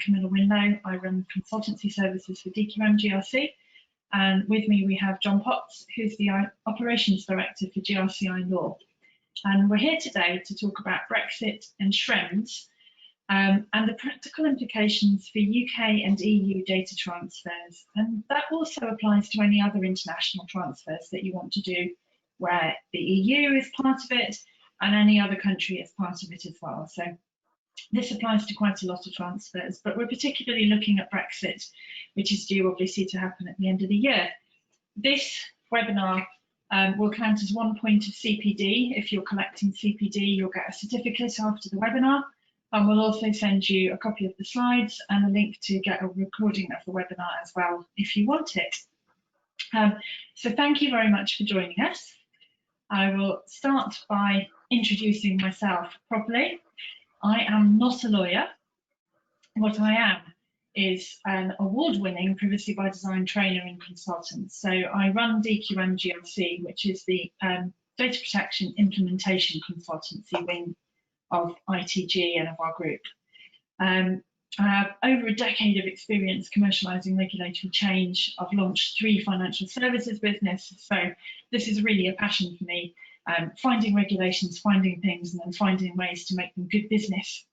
Camilla Winlow. I run consultancy services for DQM GRC, and with me we have John Potts, who's the Operations Director for GRCI Law. And we're here today to talk about Brexit and Schrems and the practical implications for UK and EU data transfers. And that also applies to any other international transfers that you want to do where the EU is part of it and any other country is part of it as well. So this applies to quite a lot of transfers, but we're particularly looking at Brexit, which is due obviously to happen at the end of the year. This webinar will count as 1 point of CPD. If you're collecting CPD, you'll get a certificate after the webinar, and we'll also send you a copy of the slides and a link to get a recording of the webinar as well if you want it. So thank you very much for joining us. I will start by introducing myself properly. I am not a lawyer. What I am is an award-winning privacy by design trainer and consultant. So I run DQM GRC, which is the data protection implementation consultancy wing of ITG and of our group. I have over a decade of experience commercialising regulatory change. I've launched 3 financial services businesses, so this is really a passion for me, finding regulations, finding things, and then finding ways to make them good business.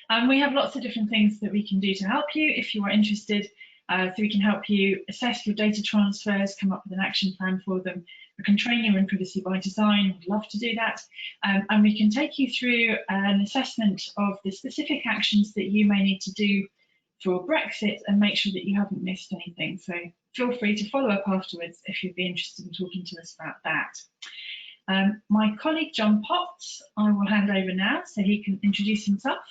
And we have lots of different things that we can do to help you if you are interested. So we can help you assess your data transfers, come up with an action plan for them. We can train you in privacy by design. We'd love to do that. And we can take you through an assessment of the specific actions that you may need to do for Brexit and make sure that you haven't missed anything. So feel free to follow up afterwards if you'd be interested in talking to us about that. My colleague John Potts, I will hand over now so he can introduce himself.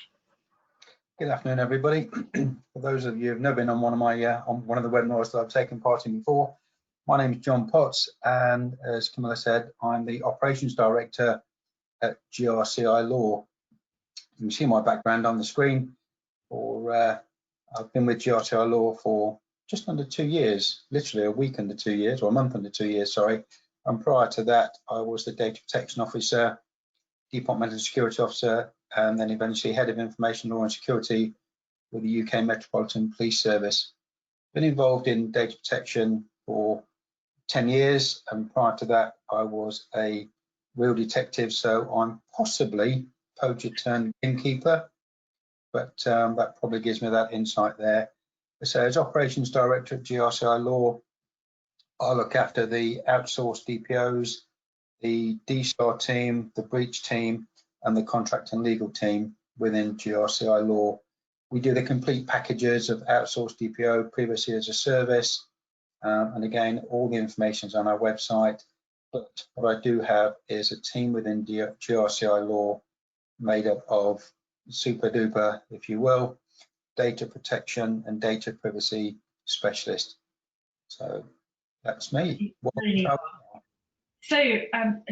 Good afternoon, everybody. For those of you who've never been on one of my on one of the webinars that I've taken part in before, my name is John Potts, and as Camilla said, I'm the Operations Director at GRCI Law. You can see my background on the screen. I've been with GRCI Law for just under 2 years, literally a week under 2 years, or a month under 2 years, sorry. And prior to that, I was the Data Protection Officer, Departmental Security Officer, and then eventually Head of Information Law and Security with the UK Metropolitan Police Service. Been involved in data protection for 10 years, and prior to that I was a real detective, so I'm possibly poacher turned innkeeper, but that probably gives me that insight there. So as Operations Director at GRCI Law, I look after the outsourced DPOs, the DSTAR team, the breach team, and the contract and legal team within GRCI Law. We do the complete packages of outsourced DPO, privacy as a service, and again, all the information is on our website. But what I do have is a team within GRCI Law made up of super duper, if you will, data protection and data privacy specialist. So that's me. So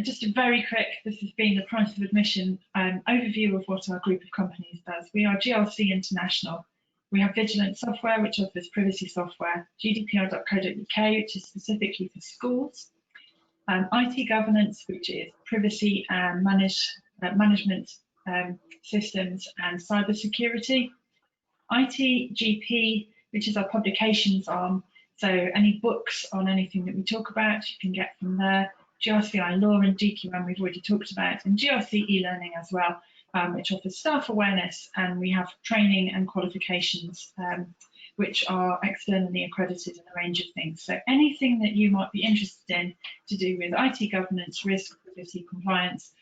just a very quick, this has been the price of admission overview of what our group of companies does. We are GRC International. We have Vigilant Software, which offers privacy software, GDPR.co.uk, which is specifically for schools, IT Governance, which is privacy and management systems and cybersecurity, ITGP, which is our publications arm. So any books on anything that we talk about, you can get from there. GRCI Law and DQM we've already talked about, and GRC e-learning as well, which offers staff awareness, and we have training and qualifications which are externally accredited in a range of things. So anything that you might be interested in to do with IT governance, risk, privacy, compliance,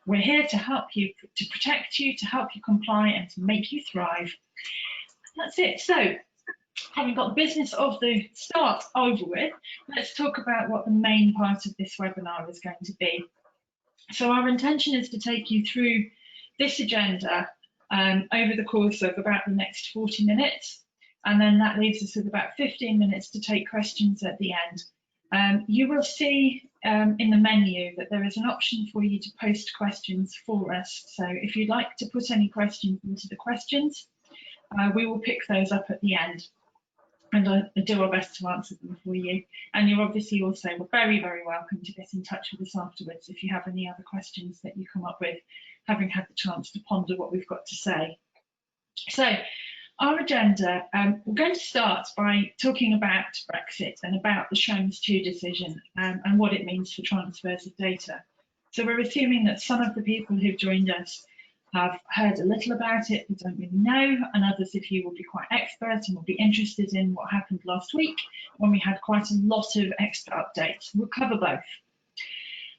we're here to help you, to protect you, to help you comply and to make you thrive. That's it. So having got the business of the start over with, let's talk about what the main part of this webinar is going to be. So our intention is to take you through this agenda over the course of about the next 40 minutes, and then that leaves us with about 15 minutes to take questions at the end. You will see in the menu that there is an option for you to post questions for us. So if you'd like to put any questions into the questions, we will pick those up at the end, and do our best to answer them for you. And you're obviously also very, very welcome to get in touch with us afterwards if you have any other questions that you come up with, having had the chance to ponder what we've got to say. So Our agenda, we're going to start by talking about Brexit and about the Schrems II decision and what it means for transfers of data. So we're assuming that some of the people who've joined us have heard a little about it but don't really know, and others of you will be quite expert and will be interested in what happened last week when we had quite a lot of extra updates. We'll cover both.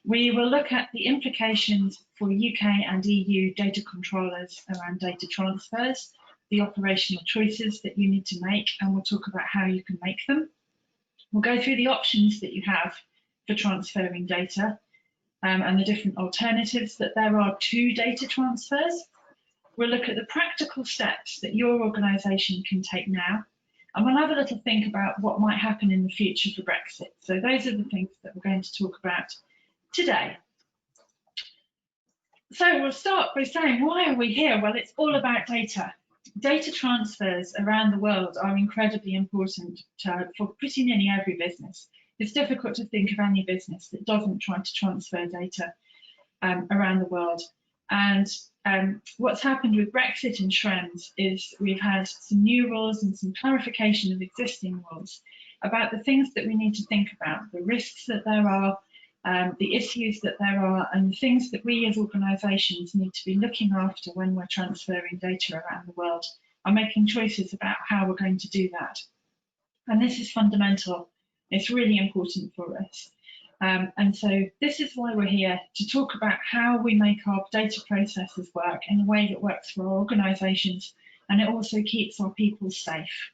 We will look at the implications for UK and EU data controllers around data transfers, the operational choices that you need to make, and we'll talk about how you can make them. We'll go through the options that you have for transferring data and the different alternatives that there are to data transfers. We'll look at the practical steps that your organisation can take now, and we'll have a little think about what might happen in the future for Brexit. So those are the things that we're going to talk about today. So we'll start by saying, why are we here? Well, it's all about data. Data transfers around the world are incredibly important for pretty nearly every business. It's difficult to think of any business that doesn't try to transfer data around the world. And what's happened with Brexit and Schrems is we've had some new rules and some clarification of existing rules about the things that we need to think about, the risks that there are, the issues that there are, and the things that we as organisations need to be looking after when we're transferring data around the world and making choices about how we're going to do that. And this is fundamental. It's really important for us. And so this is why we're here, to talk about how we make our data processes work in a way that works for our organisations, and it also keeps our people safe.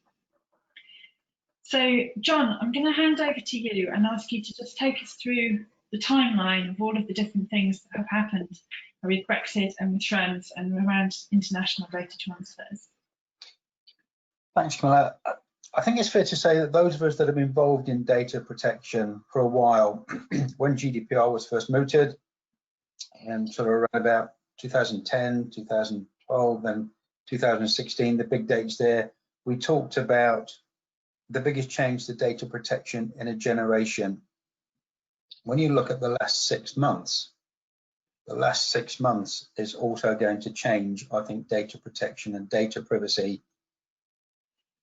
So, John, I'm going to hand over to you and ask you to just take us through the timeline of all of the different things that have happened with Brexit and with Schrems and around international data transfers. Thanks, Camilla. I think it's fair to say that those of us that have been involved in data protection for a while, when GDPR was first mooted, and sort of around about 2010, 2012, and 2016, the big dates there, we talked about the biggest change to data protection in a generation. When you look at the last 6 months, the last 6 months is also going to change, I think, data protection and data privacy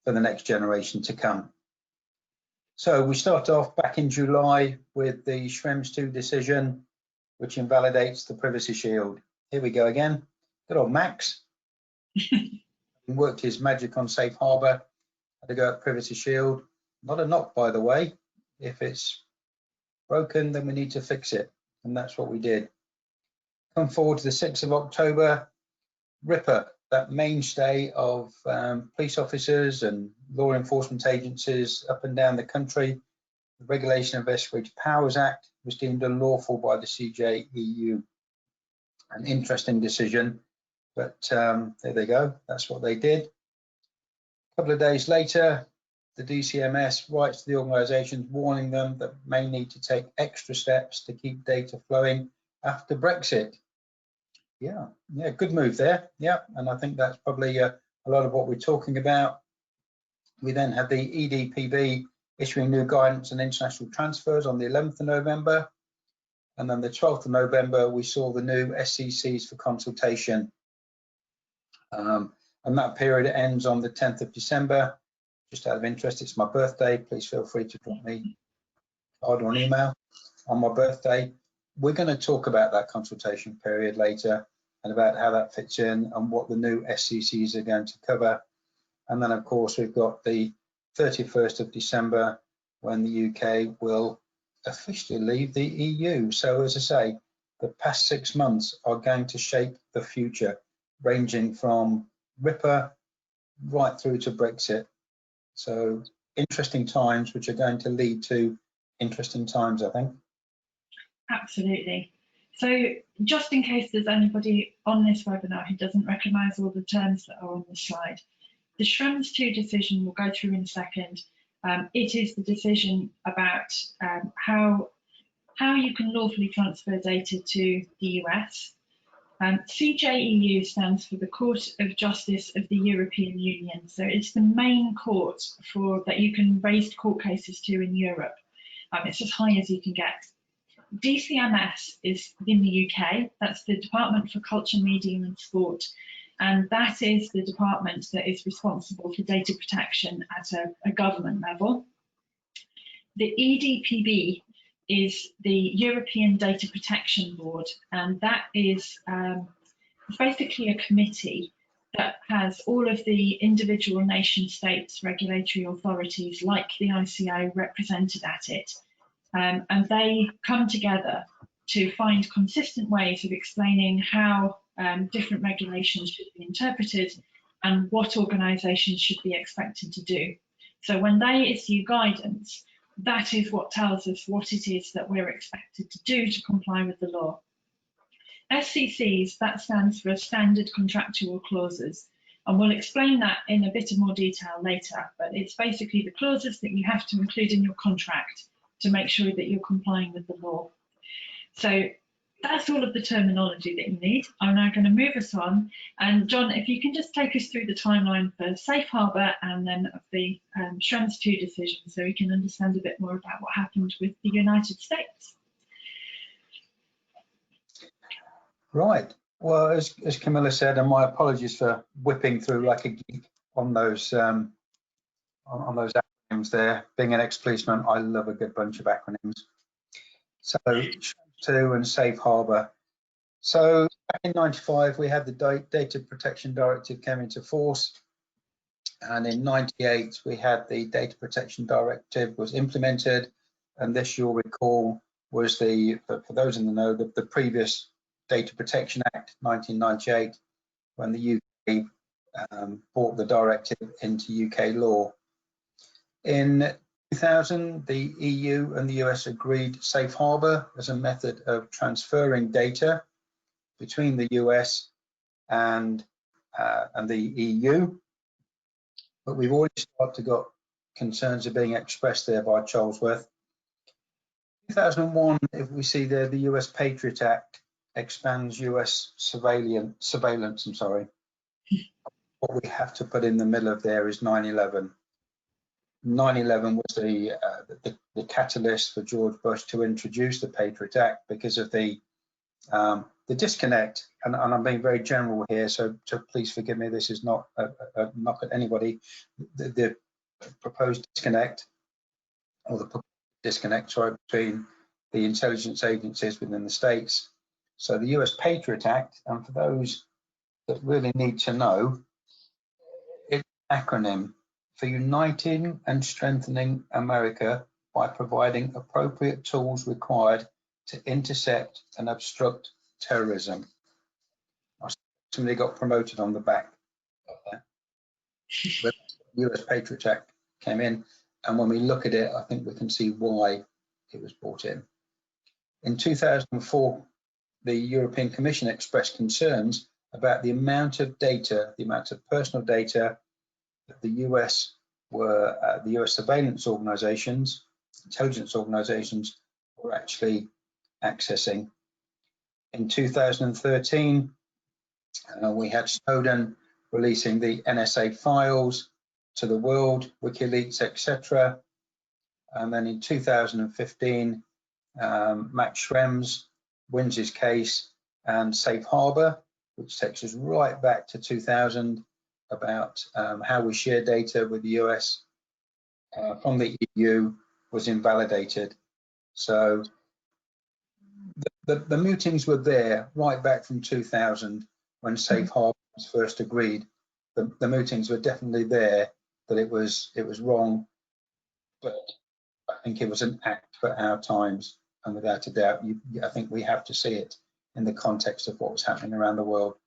for the next generation to come. So we start off back in July with the Schrems II decision, which invalidates the privacy shield. Here we go again. Good old Max. He worked his magic on safe harbor, had to go at privacy shield. Not a knock, by the way. If it's broken, then we need to fix it. And that's what we did. Come forward to the 6th of October, RIPA, that mainstay of police officers and law enforcement agencies up and down the country. The Regulation of Investigative Powers Act was deemed unlawful by the CJEU. An interesting decision, but there they go. That's what they did. A couple of days later, the DCMS writes to the organisations warning them that may need to take extra steps to keep data flowing after Brexit. Yeah, good move there. Yeah, and I think that's probably a lot of what we're talking about. We then had the EDPB issuing new guidance on international transfers on the 11th of November. And then the 12th of November, we saw the new SCCs for consultation. And that period ends on the 10th of December. Just out of interest, it's my birthday. Please feel free to drop me a card or an email on my birthday. We're going to talk about that consultation period later and about how that fits in and what the new SCCs are going to cover. And then, of course, we've got the 31st of December when the UK will officially leave the EU. So, as I say, the past 6 months are going to shape the future, ranging from RIPA right through to Brexit. So, interesting times, which are going to lead to interesting times, I think. Absolutely. So just in case there's anybody on this webinar who doesn't recognise all the terms that are on the slide, the Schrems II decision we'll go through in a second. It is the decision about how you can lawfully transfer data to the US. CJEU stands for the Court of Justice of the European Union. So it's the main court that you can raise court cases to in Europe. It's as high as you can get. DCMS is in the UK. That's the Department for Culture, Media and Sport. and that is the department that is responsible for data protection at a government level. The EDPB is the European Data Protection Board, and that is basically a committee that has all of the individual nation states regulatory authorities like the ICO represented at it. And they come together to find consistent ways of explaining how different regulations should be interpreted and what organisations should be expected to do. So when they issue guidance, that is what tells us what it is that we're expected to do to comply with the law. SCCs, that stands for Standard Contractual Clauses, and we'll explain that in a bit more detail later, but it's basically the clauses that you have to include in your contract to make sure that you're complying with the law. So that's all of the terminology that you need. I'm now going to move us on, and John, if you can just take us through the timeline for Safe Harbour and then of the Schrems II decision, so we can understand a bit more about what happened with the United States. Right. Well, as Camilla said, and my apologies for whipping through like a geek on those acronyms there. Being an ex-policeman, I love a good bunch of acronyms. So Schrems II and Safe Harbour. So back in '95, we had the Data Protection Directive came into force, and in '98 we had the Data Protection Directive was implemented, and this, you'll recall, was the, for those in the know, the previous Data Protection Act 1998, when the UK brought the directive into UK law. In 2000, the EU and the US agreed Safe Harbour as a method of transferring data between the US and the EU. But we've already started to got concerns are being expressed there by Charlesworth. 2001, if we see there, the US Patriot Act expands US surveillance. I'm sorry. What we have to put in the middle of there is 9/11. 9/11 was the catalyst for George Bush to introduce the Patriot Act because of the disconnect, and I'm being very general here, so please forgive me, this is not a knock at anybody. The proposed disconnect, or the disconnect, sorry, between the intelligence agencies within the states. So the US Patriot Act, and for those that really need to know, it's an acronym for Uniting and Strengthening America by providing appropriate tools required to intercept and obstruct terrorism. Somebody got promoted on the back of that. But the US Patriot Act came in, and when we look at it, I think we can see why it was brought in. In 2004, the European Commission expressed concerns about the amount of data, the amount of personal data that the US surveillance organizations, intelligence organizations, were actually accessing. In 2013, we had Snowden releasing the NSA files to the world, WikiLeaks, etc. And then in 2015, Max Schrems wins his case, and Safe Harbour, which takes us right back to 2000, about how we share data with the US from the EU, was invalidated. So the mutings were there right back from 2000 when Safe Harbour was first agreed. The mutings were definitely there, that it was wrong, but I think it was an act for our times, and without a doubt, I think we have to see it in the context of what was happening around the world.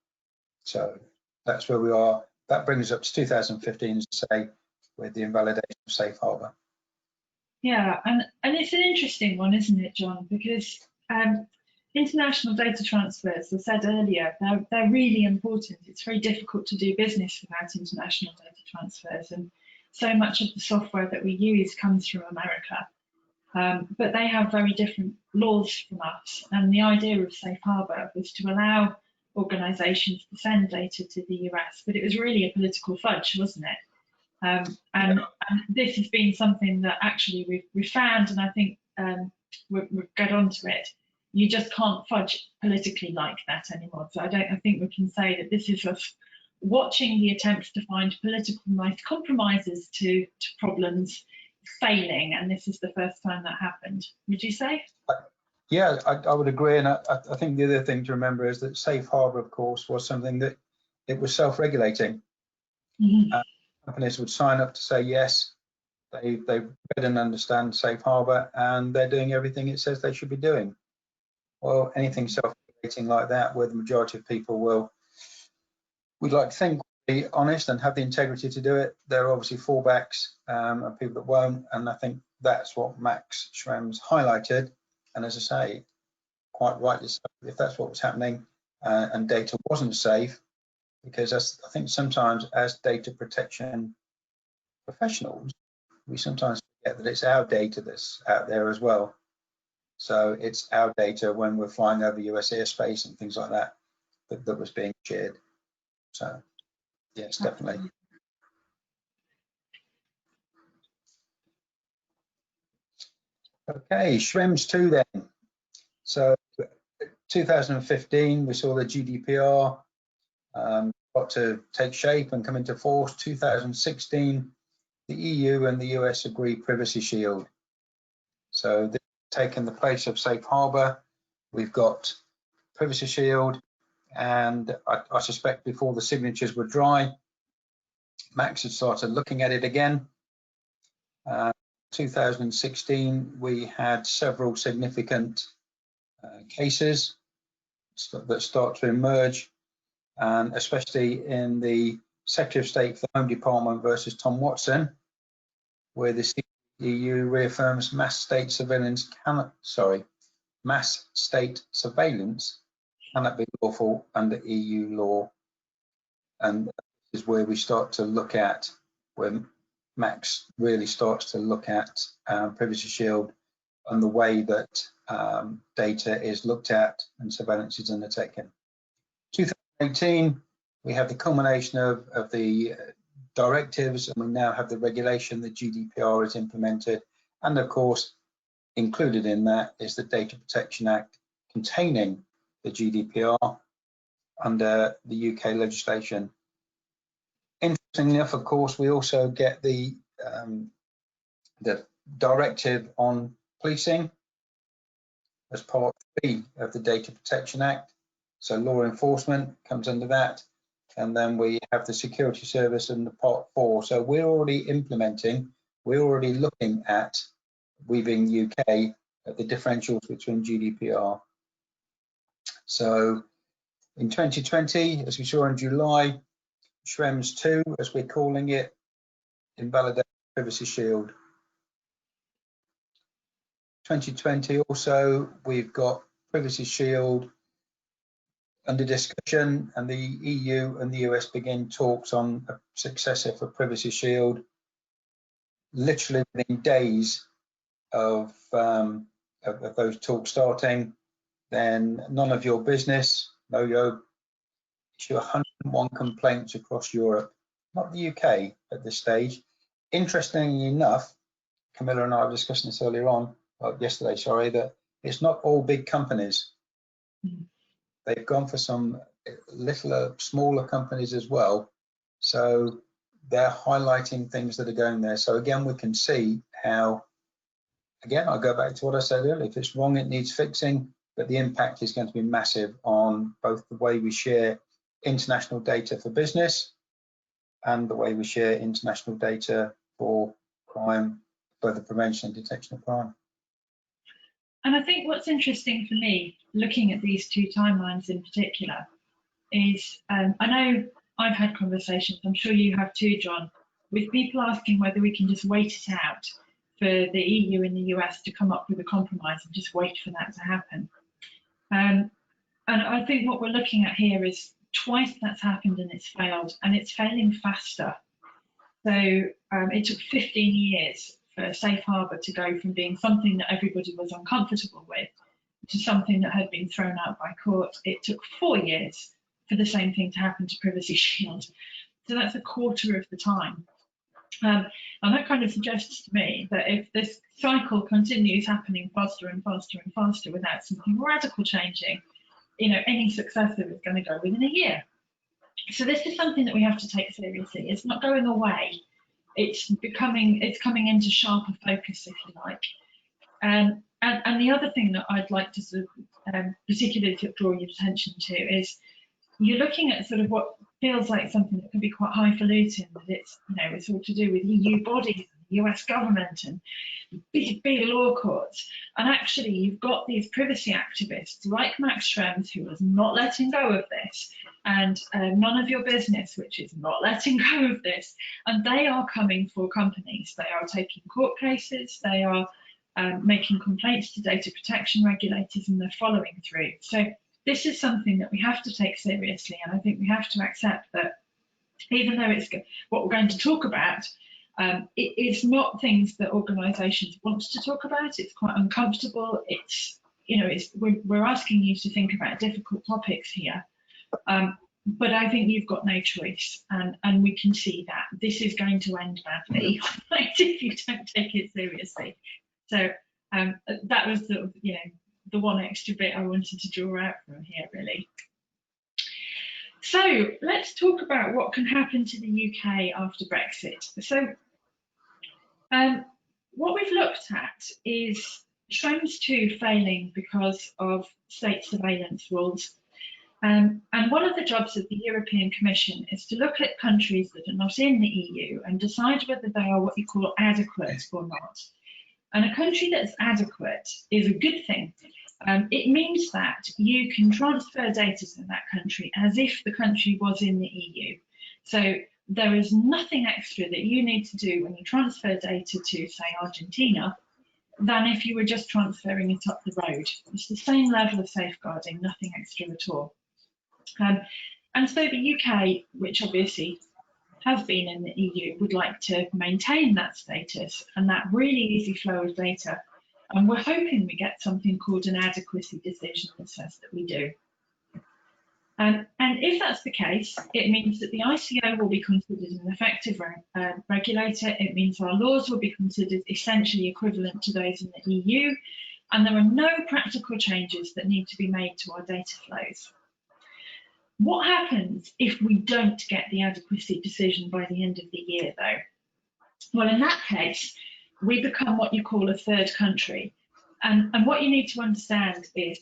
So that's where we are. That brings us up to 2015, say, with the invalidation of Safe Harbour. Yeah, and it's an interesting one, isn't it, John? Because international data transfers, as I said earlier, they're really important. It's very difficult to do business without international data transfers, and so much of the software that we use comes from America. But they have very different laws from us, and the idea of Safe Harbour was to allow organisations to send data to the US, but it was really a political fudge, wasn't it? And this has been something that actually we've found, and I think we'll get onto it. You just can't fudge politically like that anymore. So I think we can say that this is us watching the attempts to find political nice compromises to problems failing, and this is the first time that happened. Would you say? Yeah, I would agree, and I think the other thing to remember is that safe harbour, of course, was something that it was self-regulating. Companies would sign up to say yes, they read and understand safe harbour, and they're doing everything it says they should be doing. Well, anything self-regulating like that, where the majority of people we'd like to think, be honest and have the integrity to do it, there are obviously fallbacks and people that won't, and I think that's what Max Schrems highlighted. And as I say, quite rightly so, if that's what was happening and data wasn't safe, because I think sometimes as data protection professionals, we sometimes forget that it's our data that's out there as well. So it's our data when we're flying over US airspace and things like that that was being shared. So yes, definitely. Okay, Schrems II then. So 2015, we saw the GDPR got to take shape and come into force. 2016, the EU and the US agreed Privacy Shield. So this has taken the place of Safe Harbour. We've got Privacy Shield, and I suspect before the signatures were dry, Max had started looking at it again. 2016, we had several significant cases that start to emerge, and especially in the Secretary of State for the Home Department versus Tom Watson, where the EU reaffirms mass state surveillance cannot be lawful under EU law. And this is where we start to look at, when Max really starts to look at Privacy Shield and the way that data is looked at and surveillance is undertaken. 2018, we have the culmination of the directives, and we now have the regulation. The GDPR is implemented, and of course included in that is the Data Protection Act containing the GDPR under the UK legislation. Interestingly enough, of course, we also get the directive on policing as part 3 of the Data Protection Act. So law enforcement comes under that. And then we have the security service in the part 4. So we're already implementing, we're already looking at Weaving UK at the differentials between GDPR. So in 2020, as we saw in July, Schrems II, as we're calling it, invalidated Privacy Shield. 2020 also, we've got Privacy Shield under discussion, and the EU and the US begin talks on a successor for Privacy Shield. Literally within days of those talks starting, then none of your business, no-yo, issue 101 complaints across Europe, not the UK at this stage. Interestingly enough, Camilla and I were discussing this earlier on, yesterday, sorry, that it's not all big companies. They've gone for some little, smaller companies as well. So they're highlighting things that are going there. So again, we can see how, again, I'll go back to what I said earlier, if it's wrong, it needs fixing, but the impact is going to be massive on both the way we share international data for business and the way we share international data for crime, both the prevention and detection of crime. And I think what's interesting for me, looking at these two timelines in particular, is I know I've had conversations, I'm sure you have too, John, with people asking whether we can just wait it out for the EU and the US to come up with a compromise and just wait for that to happen. And I think what we're looking at here is twice that's happened and it's failed, and it's failing faster. So it took 15 years for Safe Harbour to go from being something that everybody was uncomfortable with to something that had been thrown out by court. It took 4 years for the same thing to happen to Privacy Shield. So that's a quarter of the time. And that kind of suggests to me that if this cycle continues happening faster and faster and faster without something radical changing, you know, any successor is going to go within a year. So this is something that we have to take seriously. It's not going away. It's coming into sharper focus, if you like. And the other thing that I'd like to sort of particularly draw your attention to is you're looking at sort of what feels like something that can be quite highfalutin, that it's, you know, it's all to do with EU bodies, and the US government and big law courts. And actually you've got these privacy activists like Max Schrems, who is not letting go of this, and None of Your Business, which is not letting go of this. And they are coming for companies. They are taking court cases. They are making complaints to data protection regulators, and they're following through. So this is something that we have to take seriously, and I think we have to accept that even though it's what we're going to talk about, it's not things that organisations want to talk about. It's quite uncomfortable. It's, you know, we're asking you to think about difficult topics here, but I think you've got no choice, and we can see that this is going to end badly if you don't take it seriously. So that was sort of, you know, the one extra bit I wanted to draw out from here, really. So let's talk about what can happen to the UK after Brexit. So what we've looked at is Schrems II failing because of state surveillance rules. And one of the jobs of the European Commission is to look at countries that are not in the EU and decide whether they are what you call adequate or not. And a country that's adequate is a good thing. It means that you can transfer data to that country as if the country was in the EU. So there is nothing extra that you need to do when you transfer data to, say, Argentina, than if you were just transferring it up the road. It's the same level of safeguarding, nothing extra at all. And so the UK, which obviously has been in the EU, would like to maintain that status and that really easy flow of data. And we're hoping we get something called an adequacy decision that says that we do. And if that's the case, it means that the ICO will be considered an effective regulator. It means our laws will be considered essentially equivalent to those in the EU. And there are no practical changes that need to be made to our data flows. What happens if we don't get the adequacy decision by the end of the year, though? Well, in that case, we become what you call a third country. And what you need to understand is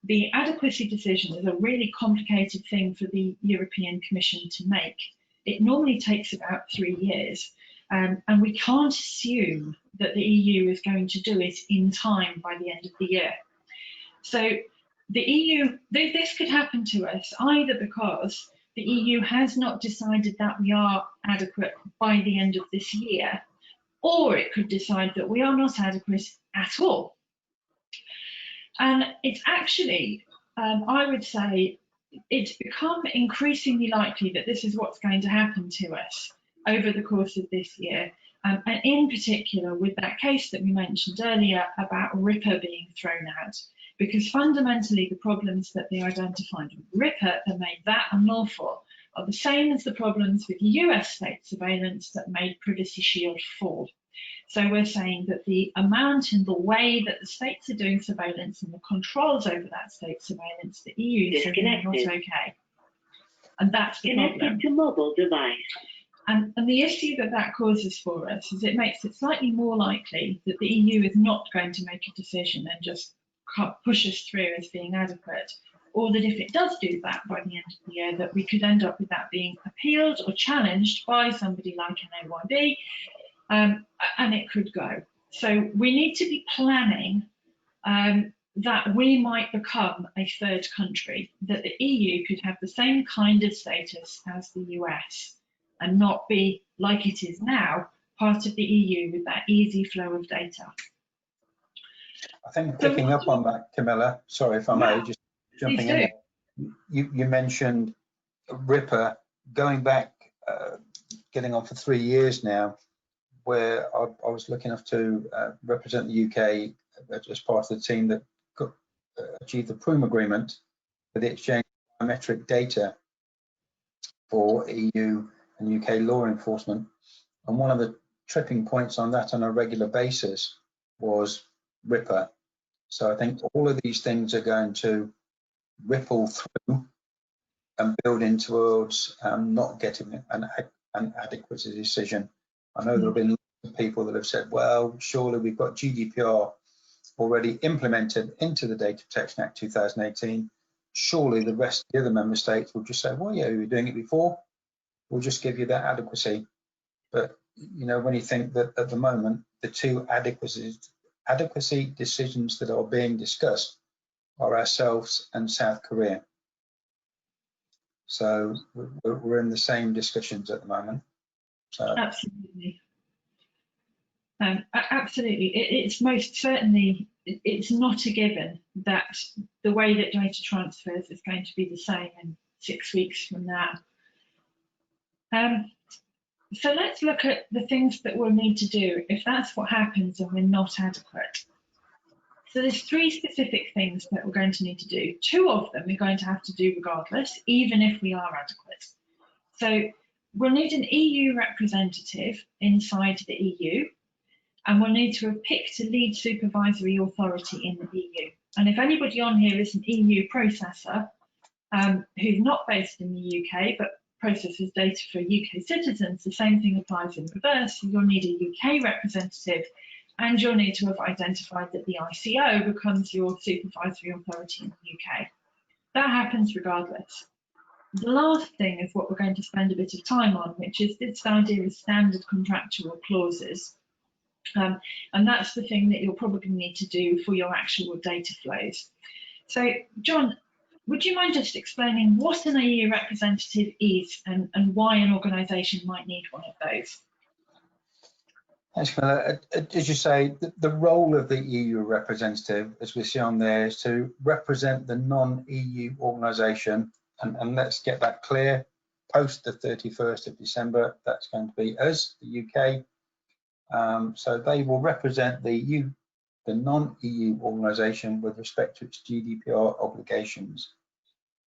the adequacy decision is a really complicated thing for the European Commission to make. It normally takes about 3 years, and we can't assume that the EU is going to do it in time by the end of the year. So the EU, this could happen to us either because the EU has not decided that we are adequate by the end of this year, or it could decide that we are not adequate at all. And it's actually, I would say, it's become increasingly likely that this is what's going to happen to us over the course of this year. And in particular with that case that we mentioned earlier about RIPA being thrown out, because fundamentally the problems that they identified with RIPA that made that unlawful are the same as the problems with US state surveillance that made Privacy Shield fall. So we're saying that the amount and the way that the states are doing surveillance and the controls over that state surveillance, the EU is not okay. And that's the problem. To mobile device. And the issue that causes for us is it makes it slightly more likely that the EU is not going to make a decision and just push us through as being adequate, or that if it does do that by the end of the year, that we could end up with that being appealed or challenged by somebody like an AYB, and it could go. So we need to be planning that we might become a third country, that the EU could have the same kind of status as the US and not be, like it is now, part of the EU with that easy flow of data. I think picking up on that, Camilla, sorry if I may, just jumping in. You mentioned RIPA going back, getting on for 3 years now, where I was lucky enough to represent the UK as part of the team that achieved the Prüm agreement for the exchange of biometric data for EU and UK law enforcement. And one of the tripping points on that on a regular basis was RIPA. So I think all of these things are going to ripple through and building towards not getting an adequate decision. I know there have been lots of people that have said, well, surely we've got GDPR already implemented into the Data Protection Act 2018. Surely the rest of the other member states will just say, well, yeah, we were doing it before. We'll just give you that adequacy. But, you know, when you think that at the moment, the two adequacy decisions that are being discussed are ourselves and South Korea. So we're in the same discussions at the moment. So. Absolutely. Absolutely. It's most certainly, it's not a given that the way that data transfers is going to be the same in 6 weeks from now. So let's look at the things that we'll need to do if that's what happens and we're not adequate. So there's 3 specific things that we're going to need to do. 2 of them we're going to have to do regardless, even if we are adequate. So we'll need an EU representative inside the EU, and we'll need to have picked a lead supervisory authority in the EU. And if anybody on here is an EU processor who's not based in the UK, but processes data for UK citizens, the same thing applies in reverse. You'll need a UK representative, and you'll need to have identified that the ICO becomes your supervisory authority in the UK. That happens regardless. The last thing is what we're going to spend a bit of time on, which is this idea of standard contractual clauses. And that's the thing that you'll probably need to do for your actual data flows. So, John, would you mind just explaining what an EU representative is and why an organisation might need one of those? Thanks, Camilla. As you say, the role of the EU representative, as we see on there, is to represent the non-EU organisation. And let's get that clear. Post the 31st of December, that's going to be us, the UK. So they will represent the non-EU organisation with respect to its GDPR obligations.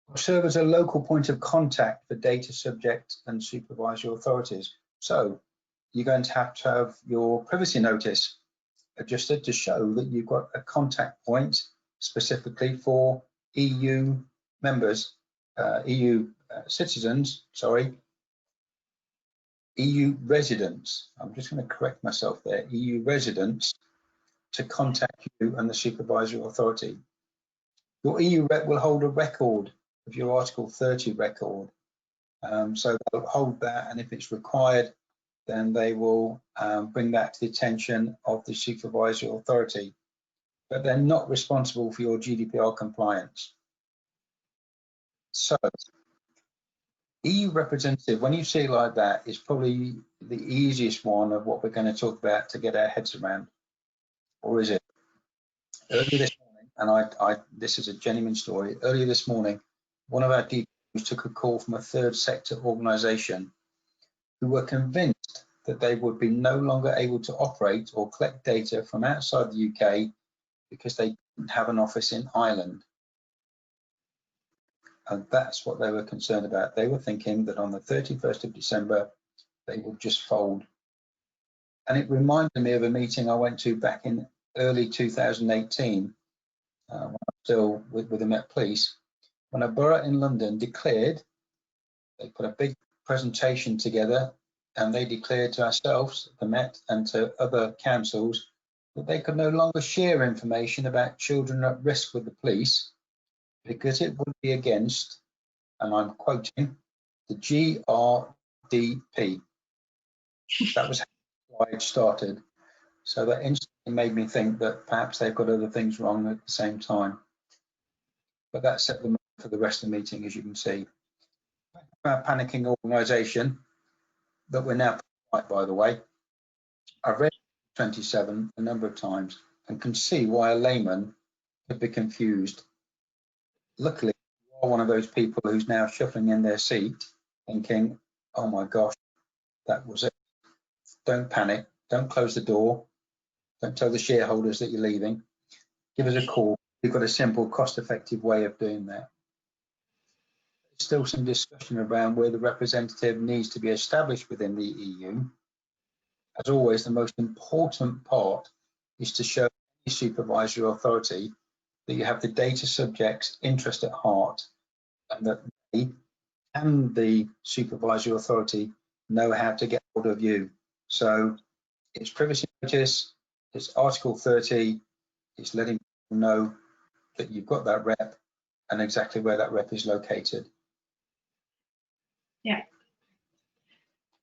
Will serve as a local point of contact for data subject and supervisory authorities. So you're going to have your privacy notice adjusted to show that you've got a contact point specifically for EU members, EU citizens, sorry, EU residents. I'm just going to correct myself there, EU residents, to contact you and the supervisory authority. Your EU rep will hold a record of your Article 30 record. So they'll hold that, and if it's required, then they will bring that to the attention of the supervisory authority. But they're not responsible for your GDPR compliance. So, EU representative, when you see it like that, is probably the easiest one of what we're going to talk about to get our heads around. Or is it? Earlier this morning, and this is a genuine story, earlier this morning, one of our DPs took a call from a third sector organisation who were convinced that they would be no longer able to operate or collect data from outside the UK because they didn't have an office in Ireland. And that's what they were concerned about. They were thinking that on the 31st of December, they would just fold. And it reminded me of a meeting I went to back in early 2018, when I was still with the Met Police, when a borough in London declared, they put a big presentation together, and they declared to ourselves, the Met, and to other councils, that they could no longer share information about children at risk with the police because it would be against, and I'm quoting, the GRDP. That was how it started. So that instantly made me think that perhaps they've got other things wrong at the same time. But that set them up for the rest of the meeting, as you can see. Our panicking organisation that we're now, by the way, I've read 27 a number of times and can see why a layman could be confused. Luckily, you are one of those people who's now shuffling in their seat thinking, oh my gosh, that was it. Don't panic, don't close the door, don't tell the shareholders that you're leaving. Give us a call. We've got a simple, cost-effective way of doing that. There's still some discussion around where the representative needs to be established within the EU. As always, the most important part is to show any supervisory authority that you have the data subject's interest at heart and that they and the supervisory authority know how to get hold of you. So it's privacy notice, it's Article 30, it's letting people know that you've got that rep and exactly where that rep is located. Yeah.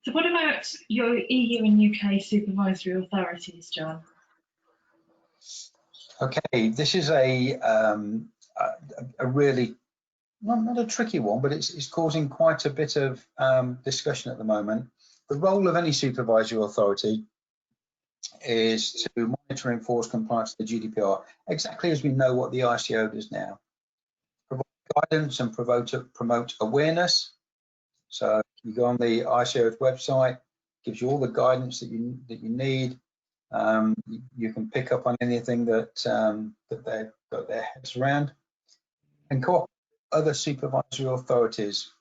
So what about your EU and UK supervisory authorities, John? Okay, this is a really, not a tricky one, but it's causing quite a bit of discussion at the moment. The role of any supervisory authority is to monitor and enforce compliance with the GDPR, exactly as we know what the ICO does now. Provide guidance and promote awareness. So you go on the ICO's website, gives you all the guidance that you need. You can pick up on anything that they've got their heads around, and cooperate with other supervisory authorities,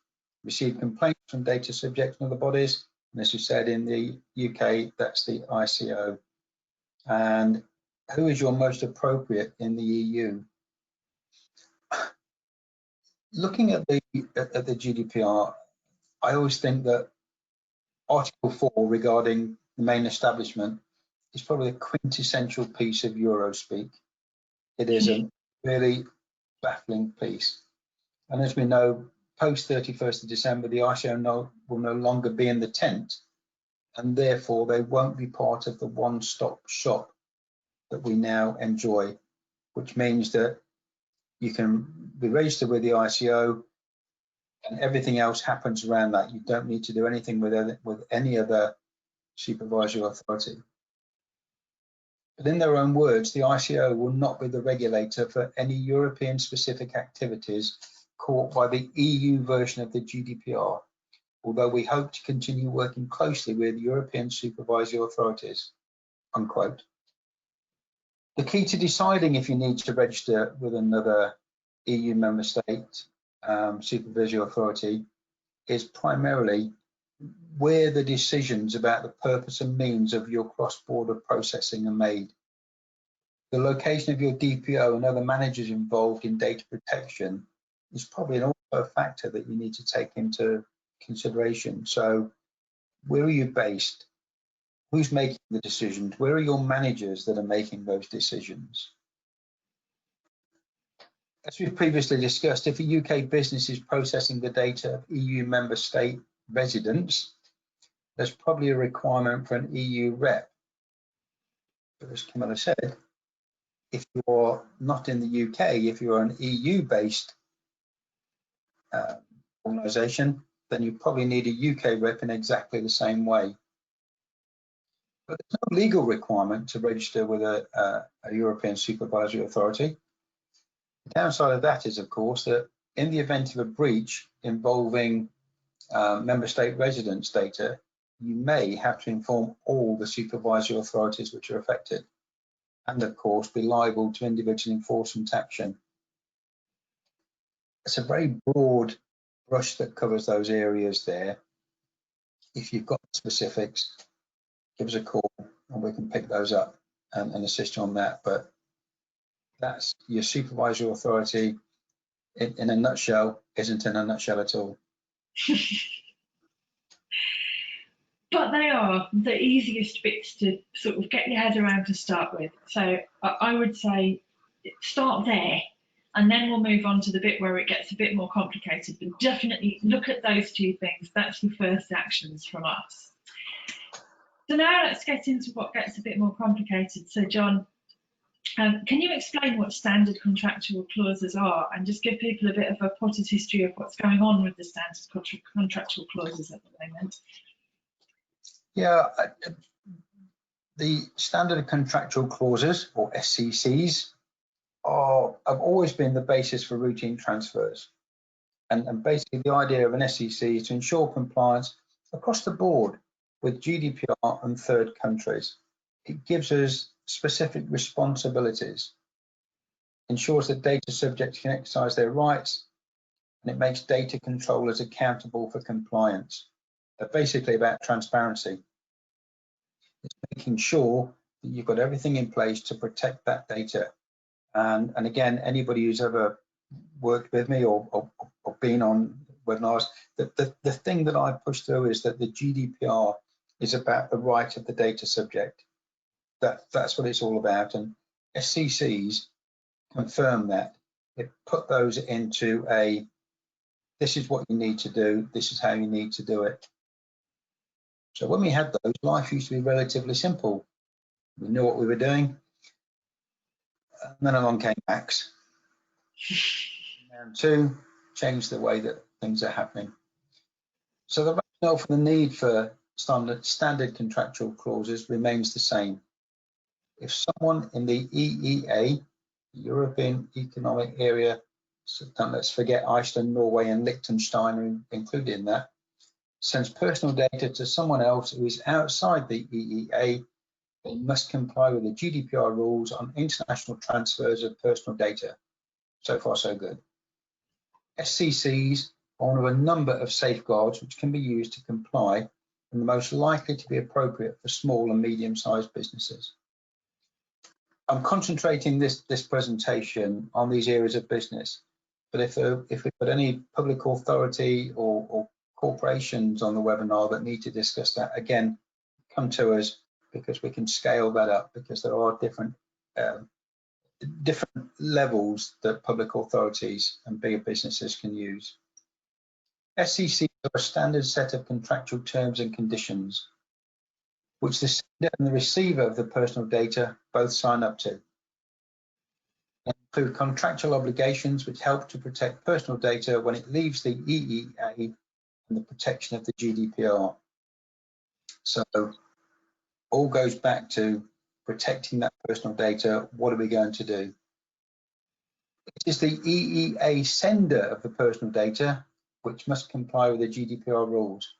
receive complaints from data subjects and other bodies, and as you said, in the UK, that's the ICO. And who is your most appropriate in the EU? Looking at the GDPR, I always think that Article 4 regarding the main establishment is probably a quintessential piece of Eurospeak. It is a really baffling piece. And as we know, post 31st of December, the ICO will no longer be in the tent, and therefore they won't be part of the one-stop shop that we now enjoy, which means that you can be registered with the ICO and everything else happens around that. You don't need to do anything with any other supervisory authority. But in their own words, the ICO will not be the regulator for any European specific activities caught by the EU version of the GDPR, although we hope to continue working closely with European supervisory authorities, unquote. The key to deciding if you need to register with another EU member state supervisory authority is primarily where the decisions about the purpose and means of your cross-border processing are made. The location of your DPO and other managers involved in data protection is probably also a factor that you need to take into consideration. So where are you based? Who's making the decisions? Where are your managers that are making those decisions? As we've previously discussed, if a UK business is processing the data of EU member state residents, there's probably a requirement for an EU rep. But as Camilla said, if you're not in the UK, if you're an EU-based organisation, then you probably need a UK rep in exactly the same way. But there's no legal requirement to register with a European supervisory authority. The downside of that is, of course, that in the event of a breach involving member state residents' data, you may have to inform all the supervisory authorities which are affected, and of course be liable to individual enforcement action. It's a very broad brush that covers those areas there. If you've got specifics, give us a call and we can pick those up and assist you on that. But that's your supervisory authority in a nutshell, isn't in a nutshell at all. But they are the easiest bits to sort of get your head around to start with. So I would say start there, and then we'll move on to the bit where it gets a bit more complicated. But definitely look at those two things. That's the first actions from us. So now let's get into what gets a bit more complicated. So John, can you explain what standard contractual clauses are and just give people a bit of a potted history of what's going on with the standard contractual clauses at the moment? Yeah, the standard contractual clauses, or SCCs, have always been the basis for routine transfers. And basically the idea of an SCC is to ensure compliance across the board with GDPR and third countries. It gives us specific responsibilities, ensures that data subjects can exercise their rights, and it makes data controllers accountable for compliance. They're basically about transparency. It's making sure that you've got everything in place to protect that data. And again, anybody who's ever worked with me or been on webinars, the thing that I push through is that the GDPR is about the right of the data subject. That's what it's all about, and SCCs confirm that. It put those into a, this is what you need to do, this is how you need to do it. So when we had those, life used to be relatively simple. We knew what we were doing. And then along came Max. And two, changed the way that things are happening. So the rationale for the need for standard contractual clauses remains the same. If someone in the EEA, European Economic Area, so let's forget Iceland, Norway and Liechtenstein are included in that, sends personal data to someone else who is outside the EEA, they must comply with the GDPR rules on international transfers of personal data. So far, so good. SCCs are one of a number of safeguards which can be used to comply and the most likely to be appropriate for small and medium-sized businesses. I'm concentrating this presentation on these areas of business, but if we've got any public authority or corporations on the webinar that need to discuss that, again, come to us because we can scale that up, because there are different levels that public authorities and bigger businesses can use. SCCs are a standard set of contractual terms and conditions which the sender and the receiver of the personal data both sign up to. They include contractual obligations which help to protect personal data when it leaves the EEA and the protection of the GDPR. So all goes back to protecting that personal data. What are we going to do? It is the EEA sender of the personal data which must comply with the GDPR rules.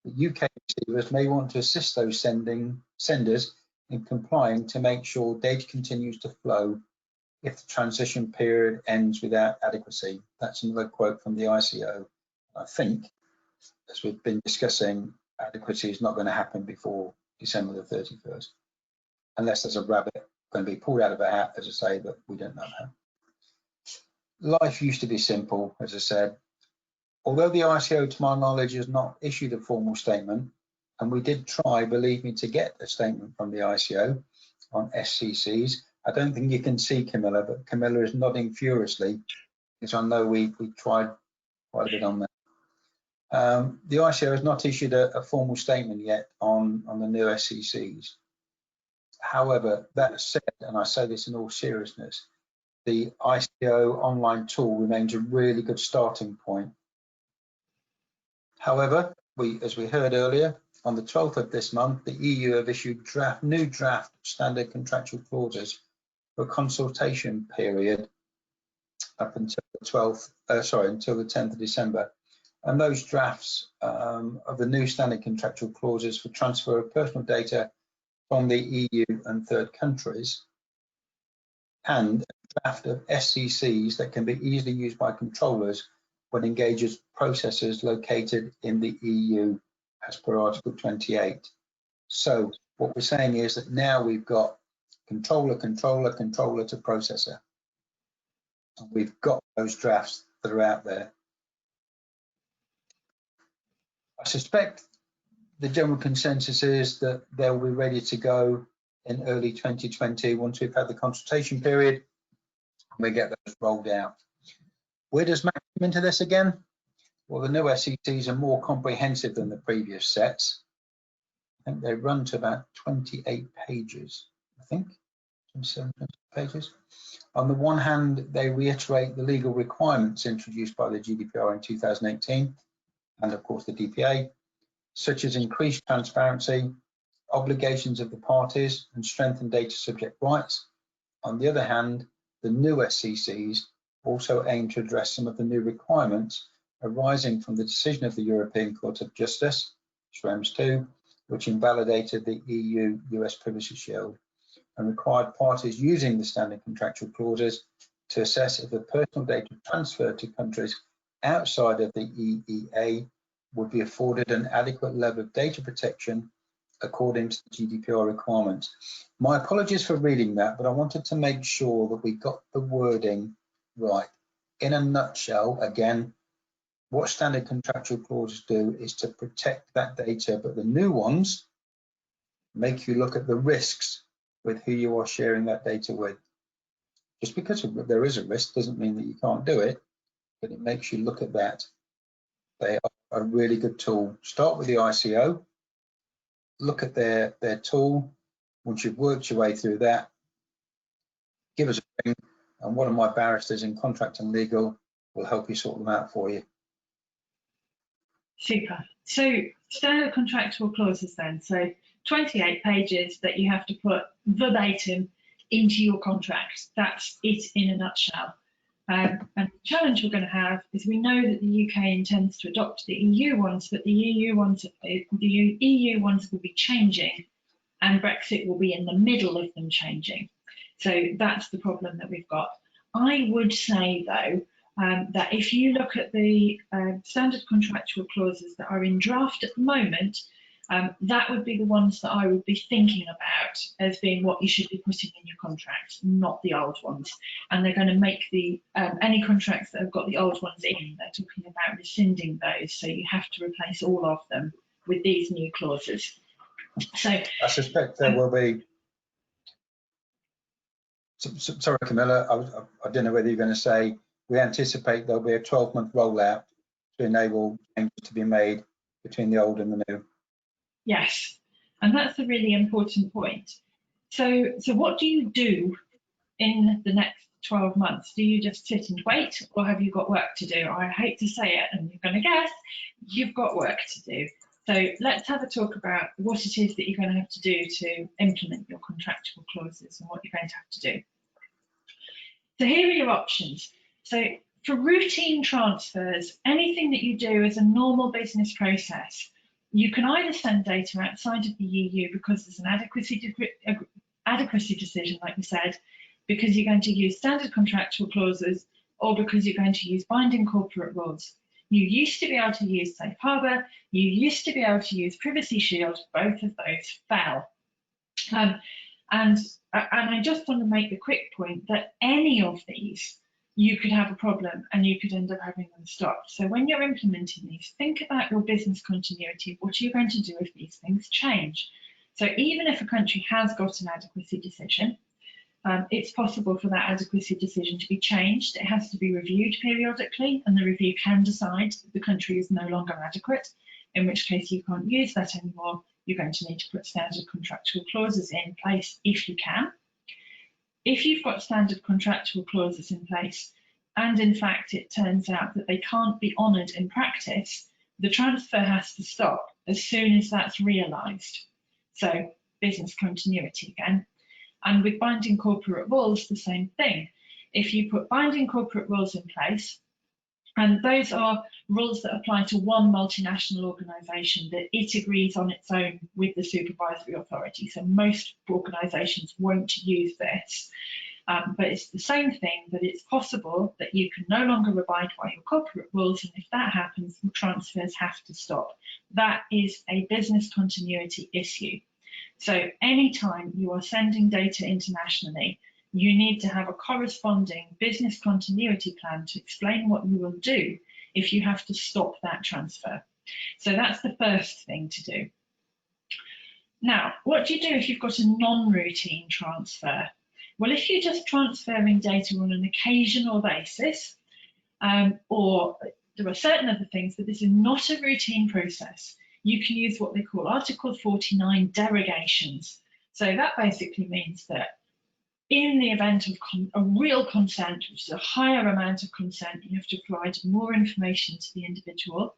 The UK receivers may want to assist those senders in complying to make sure data continues to flow if the transition period ends without adequacy. That's another quote from the ICO. I think, as we've been discussing, adequacy is not going to happen before December the 31st, unless there's a rabbit going to be pulled out of a hat, as I say, but we don't know how. Life used to be simple, as I said. Although the ICO, to my knowledge, has not issued a formal statement, and we did try, believe me, to get a statement from the ICO on SCCs. I don't think you can see Camilla, but Camilla is nodding furiously, because I know we tried quite a bit on that. The ICO has not issued a formal statement yet on the new SCCs. However, that said, and I say this in all seriousness, the ICO online tool remains a really good starting point. However, as we heard earlier, on the 12th of this month, the EU have issued new draft standard contractual clauses for a consultation period up until the 12th, until the 10th of December. And those drafts of the new standard contractual clauses for transfer of personal data from the EU and third countries, and a draft of SCCs that can be easily used by controllers when engaged processors located in the EU as per Article 28. So what we're saying is that now we've got controller to processor. And we've got those drafts that are out there. I suspect the general consensus is that they'll be ready to go in early 2020 once we've had the consultation period and we get those rolled out. Where does Mac come into this again? Well, the new SCCs are more comprehensive than the previous sets. I think they run to about 28 pages, I think, 27 pages. On the one hand, they reiterate the legal requirements introduced by the GDPR in 2018, and of course the DPA, such as increased transparency, obligations of the parties, and strengthened data subject rights. On the other hand, the new SCCs also aim to address some of the new requirements arising from the decision of the European Court of Justice, Schrems II, which invalidated the EU-US Privacy Shield and required parties using the standard contractual clauses to assess if the personal data transferred to countries outside of the EEA would be afforded an adequate level of data protection according to the GDPR requirements. My apologies for reading that, but I wanted to make sure that we got the wording right. In a nutshell, again, what standard contractual clauses do is to protect that data, but the new ones make you look at the risks with who you are sharing that data with. Just because there is a risk doesn't mean that you can't do it, but it makes you look at that. They are a really good tool. Start with the ICO, look at their tool. Once you've worked your way through that, give us a ring, and one of my barristers in contract and legal will help you sort them out for you. Super. So standard contractual clauses then. So 28 pages that you have to put verbatim into your contract. That's it in a nutshell. And the challenge we're going to have is we know that the UK intends to adopt the EU ones, but the EU ones will be changing, and Brexit will be in the middle of them changing. So that's the problem that we've got. I would say, though, that if you look at the standard contractual clauses that are in draft at the moment, that would be the ones that I would be thinking about as being what you should be putting in your contract, not the old ones. And they're going to make the any contracts that have got the old ones in, they're talking about rescinding those. So you have to replace all of them with these new clauses. So I suspect there will be. Sorry, Camilla, I don't know whether you're going to say we anticipate there'll be a 12-month rollout to enable changes to be made between the old and the new. Yes, and that's a really important point. So what do you do in the next 12 months? Do you just sit and wait, or have you got work to do? I hate to say it, and you're going to guess, you've got work to do. So let's have a talk about what it is that you're going to have to do to implement your contractual clauses and what you're going to have to do. So here are your options. So for routine transfers, anything that you do as a normal business process, you can either send data outside of the EU because there's an adequacy decision, like we said, because you're going to use standard contractual clauses, or because you're going to use binding corporate rules. You used to be able to use Safe Harbour, you used to be able to use Privacy Shield, both of those fell. And I just want to make the quick point that any of these, you could have a problem and you could end up having them stopped. So when you're implementing these, think about your business continuity. What are you going to do if these things change? So even if a country has got an adequacy decision, it's possible for that adequacy decision to be changed. It has to be reviewed periodically, and the review can decide that the country is no longer adequate, in which case you can't use that anymore. You're going to need to put standard contractual clauses in place if you can. If you've got standard contractual clauses in place, and in fact it turns out that they can't be honoured in practice, the transfer has to stop as soon as that's realised. So business continuity again. And with binding corporate rules, the same thing. If you put binding corporate rules in place, and those are rules that apply to one multinational organisation that it agrees on its own with the supervisory authority. So most organisations won't use this, but it's the same thing, that it's possible that you can no longer abide by your corporate rules, and if that happens, the transfers have to stop. That is a business continuity issue. So anytime you are sending data internationally, you need to have a corresponding business continuity plan to explain what you will do if you have to stop that transfer. So that's the first thing to do. Now, what do you do if you've got a non-routine transfer? Well, if you're just transferring data on an occasional basis, or there are certain other things, but this is not a routine process, you can use what they call Article 49 derogations. So that basically means that in the event of a real consent, which is a higher amount of consent, you have to provide more information to the individual.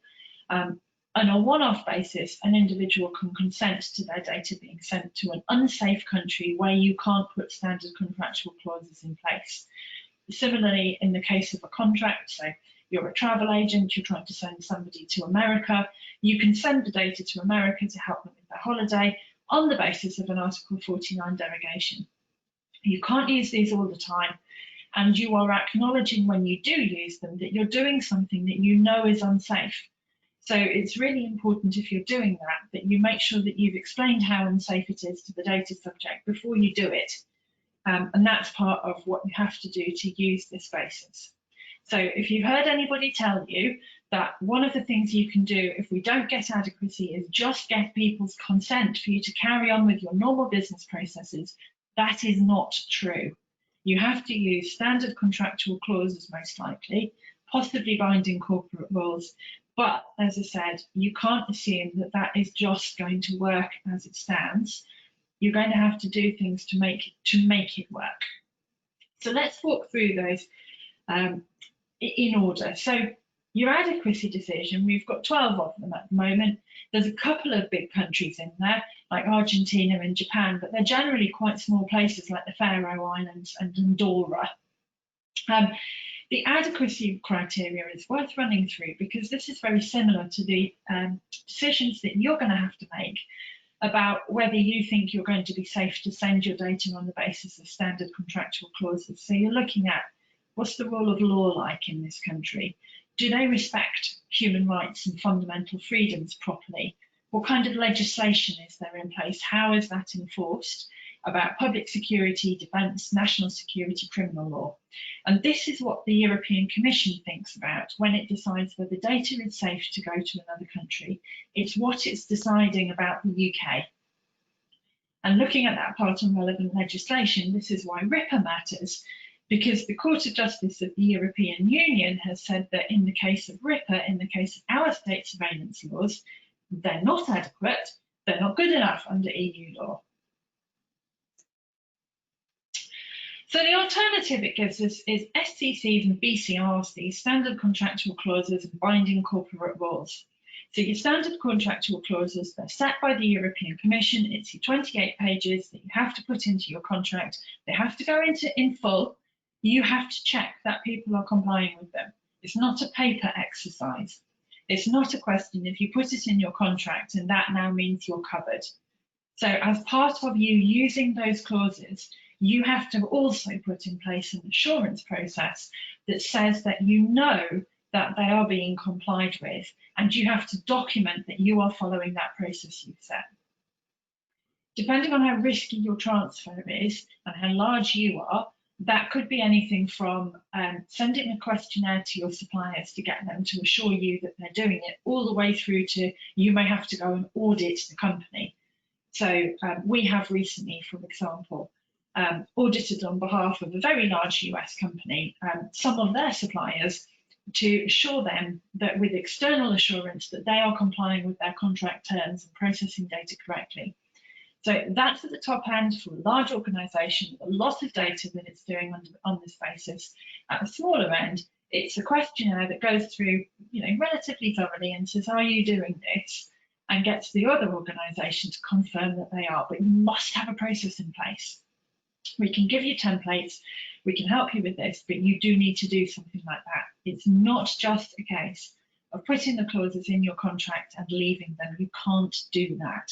And on a one-off basis, an individual can consent to their data being sent to an unsafe country where you can't put standard contractual clauses in place. Similarly, in the case of a contract, so you're a travel agent, you're trying to send somebody to America, you can send the data to America to help them with their holiday on the basis of an Article 49 derogation. You can't use these all the time, and you are acknowledging when you do use them that you're doing something that you know is unsafe. So it's really important, if you're doing that you make sure that you've explained how unsafe it is to the data subject before you do it. And that's part of what you have to do to use this basis. So if you've heard anybody tell you that one of the things you can do if we don't get adequacy is just get people's consent for you to carry on with your normal business processes. That is not true. You have to use standard contractual clauses most likely, possibly binding corporate rules, but as I said, you can't assume that that is just going to work as it stands. You're going to have to do things to make it work. So let's walk through those in order. So your adequacy decision, we've got 12 of them at the moment. There's a couple of big countries in there, like Argentina and Japan, but they're generally quite small places like the Faroe Islands and Andorra. The adequacy criteria is worth running through because this is very similar to the decisions that you're going to have to make about whether you think you're going to be safe to send your data on the basis of standard contractual clauses. So you're looking at what's the rule of law like in this country? Do they respect human rights and fundamental freedoms properly? What kind of legislation is there in place? How is that enforced? About public security, defence, national security, criminal law. And this is what the European Commission thinks about when it decides whether data is safe to go to another country. It's what it's deciding about the UK. And looking at that part on relevant legislation, this is why RIPA matters, because the Court of Justice of the European Union has said that in the case of RIPA, in the case of our state surveillance laws, they're not adequate, they're not good enough under EU law. So the alternative it gives us is SCCs and BCRs, these standard contractual clauses and binding corporate rules. So your standard contractual clauses, they're set by the European Commission. It's your 28 pages that you have to put into your contract. They have to go into in full. You have to check that people are complying with them. It's not a paper exercise. It's not a question if you put it in your contract and that now means you're covered. So as part of you using those clauses, you have to also put in place an assurance process that says that you know that they are being complied with, and you have to document that you are following that process you've set. Depending on how risky your transfer is and how large you are, that could be anything from sending a questionnaire to your suppliers to get them to assure you that they're doing it, all the way through to you may have to go and audit the company. So we have recently, for example, audited on behalf of a very large US company, some of their suppliers to assure them that with external assurance that they are complying with their contract terms and processing data correctly. So that's at the top end for a large organisation with a lot of data that it's doing on this basis. At the smaller end, it's a questionnaire that goes through, relatively thoroughly and says, are you doing this? And gets the other organisation to confirm that they are, but you must have a process in place. We can give you templates, we can help you with this, but you do need to do something like that. It's not just a case of putting the clauses in your contract and leaving them. You can't do that.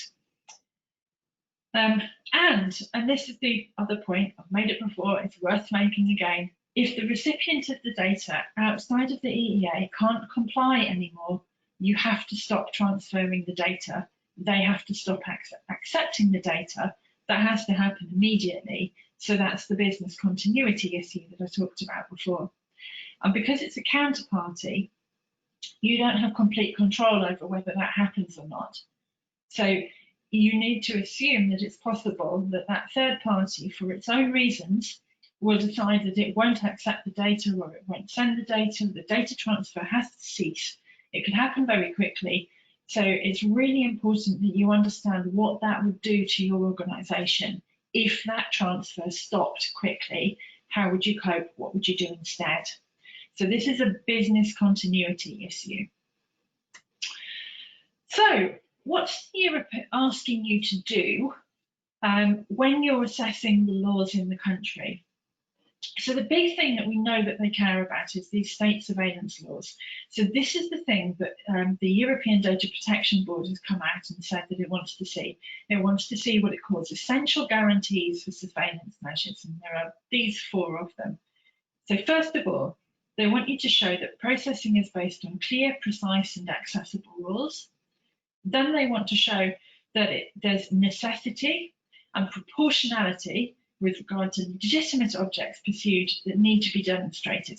And this is the other point, I've made it before, it's worth making again. If the recipient of the data outside of the EEA can't comply anymore, you have to stop transferring the data. They have to stop accepting the data. That has to happen immediately. So that's the business continuity issue that I talked about before. And because it's a counterparty, you don't have complete control over whether that happens or not. So you need to assume that it's possible that that third party, for its own reasons, will decide that it won't accept the data or it won't send the data transfer has to cease. It can happen very quickly. So it's really important that you understand what that would do to your organisation. If that transfer stopped quickly, how would you cope? What would you do instead? So this is a business continuity issue. So what's Europe asking you to do when you're assessing the laws in the country? So the big thing that we know that they care about is these state surveillance laws. So this is the thing that the European Data Protection Board has come out and said that it wants to see. It wants to see what it calls essential guarantees for surveillance measures, and there are these 4 of them. So first of all, they want you to show that processing is based on clear, precise and accessible rules. Then they want to show that there's necessity and proportionality with regard to legitimate objects pursued that need to be demonstrated.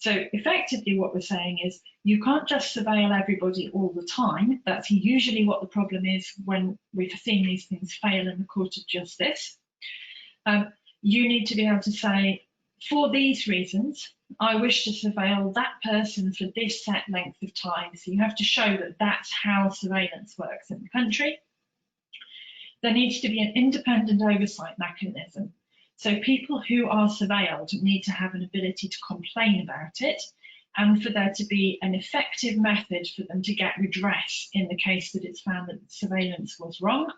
So effectively what we're saying is you can't just surveil everybody all the time. That's usually what the problem is when we've seen these things fail in the Court of Justice. You need to be able to say, for these reasons, I wish to surveil that person for this set length of time. So you have to show that that's how surveillance works in the country. There needs to be an independent oversight mechanism. So people who are surveilled need to have an ability to complain about it, and for there to be an effective method for them to get redress in the case that it's found that surveillance was wrong.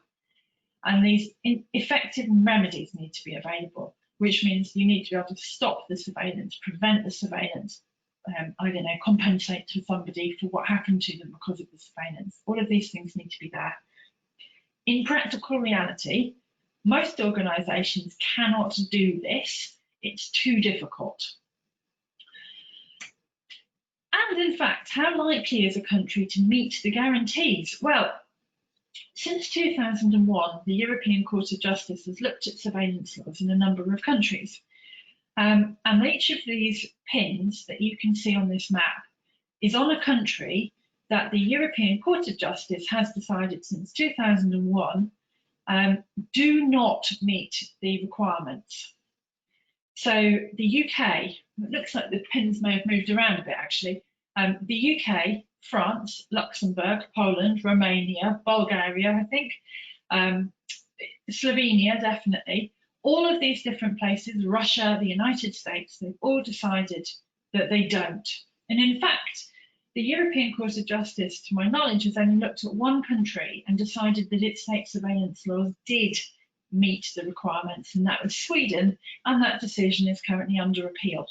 And these effective remedies need to be available, which means you need to be able to stop the surveillance, prevent the surveillance, I don't know, compensate to somebody for what happened to them because of the surveillance. All of these things need to be there. In practical reality, most organisations cannot do this. It's too difficult. And in fact, how likely is a country to meet the guarantees? Well, since 2001, the European Court of Justice has looked at surveillance laws in a number of countries. And each of these pins that you can see on this map is on a country that the European Court of Justice has decided since 2001 do not meet the requirements. So the UK, it looks like the pins may have moved around a bit actually. The UK, France, Luxembourg, Poland, Romania, Bulgaria, I think, Slovenia, definitely. All of these different places, Russia, the United States, they've all decided that they don't. And in fact, the European Court of Justice, to my knowledge, has only looked at one country and decided that its state surveillance laws did meet the requirements, and that was Sweden, and that decision is currently under appeal.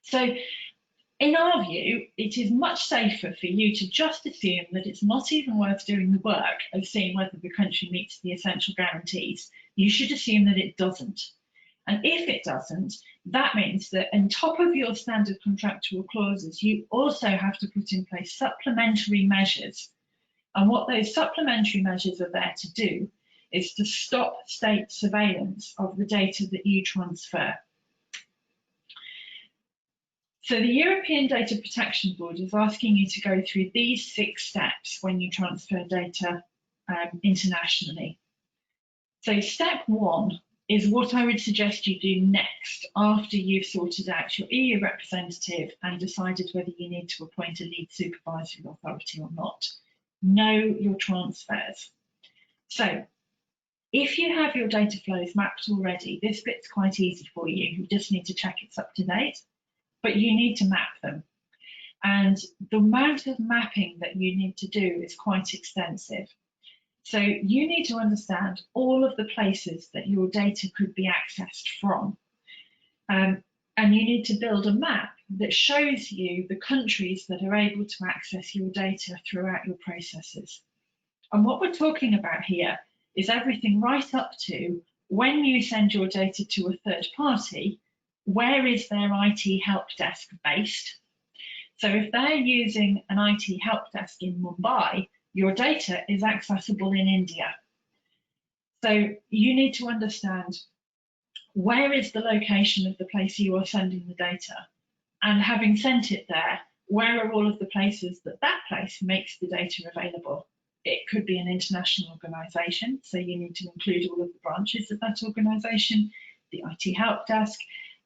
So in our view, it is much safer for you to just assume that it's not even worth doing the work of seeing whether the country meets the essential guarantees. You should assume that it doesn't. And if it doesn't, that means that on top of your standard contractual clauses, you also have to put in place supplementary measures. And what those supplementary measures are there to do is to stop state surveillance of the data that you transfer. So the European Data Protection Board is asking you to go through these 6 steps when you transfer data internationally. So step 1 is what I would suggest you do next after you've sorted out your EU representative and decided whether you need to appoint a lead supervisory authority or not. Know your transfers. So if you have your data flows mapped already, this bit's quite easy for you. You just need to check it's up to date, but you need to map them. And the amount of mapping that you need to do is quite extensive. So you need to understand all of the places that your data could be accessed from. And you need to build a map that shows you the countries that are able to access your data throughout your processes. And what we're talking about here is everything right up to when you send your data to a third party, where is their IT help desk based? So if they're using an IT help desk in Mumbai, your data is accessible in India. So you need to understand where is the location of the place you are sending the data, and having sent it there, where are all of the places that that place makes the data available? It could be an international organisation, so you need to include all of the branches of that organisation, the IT help desk,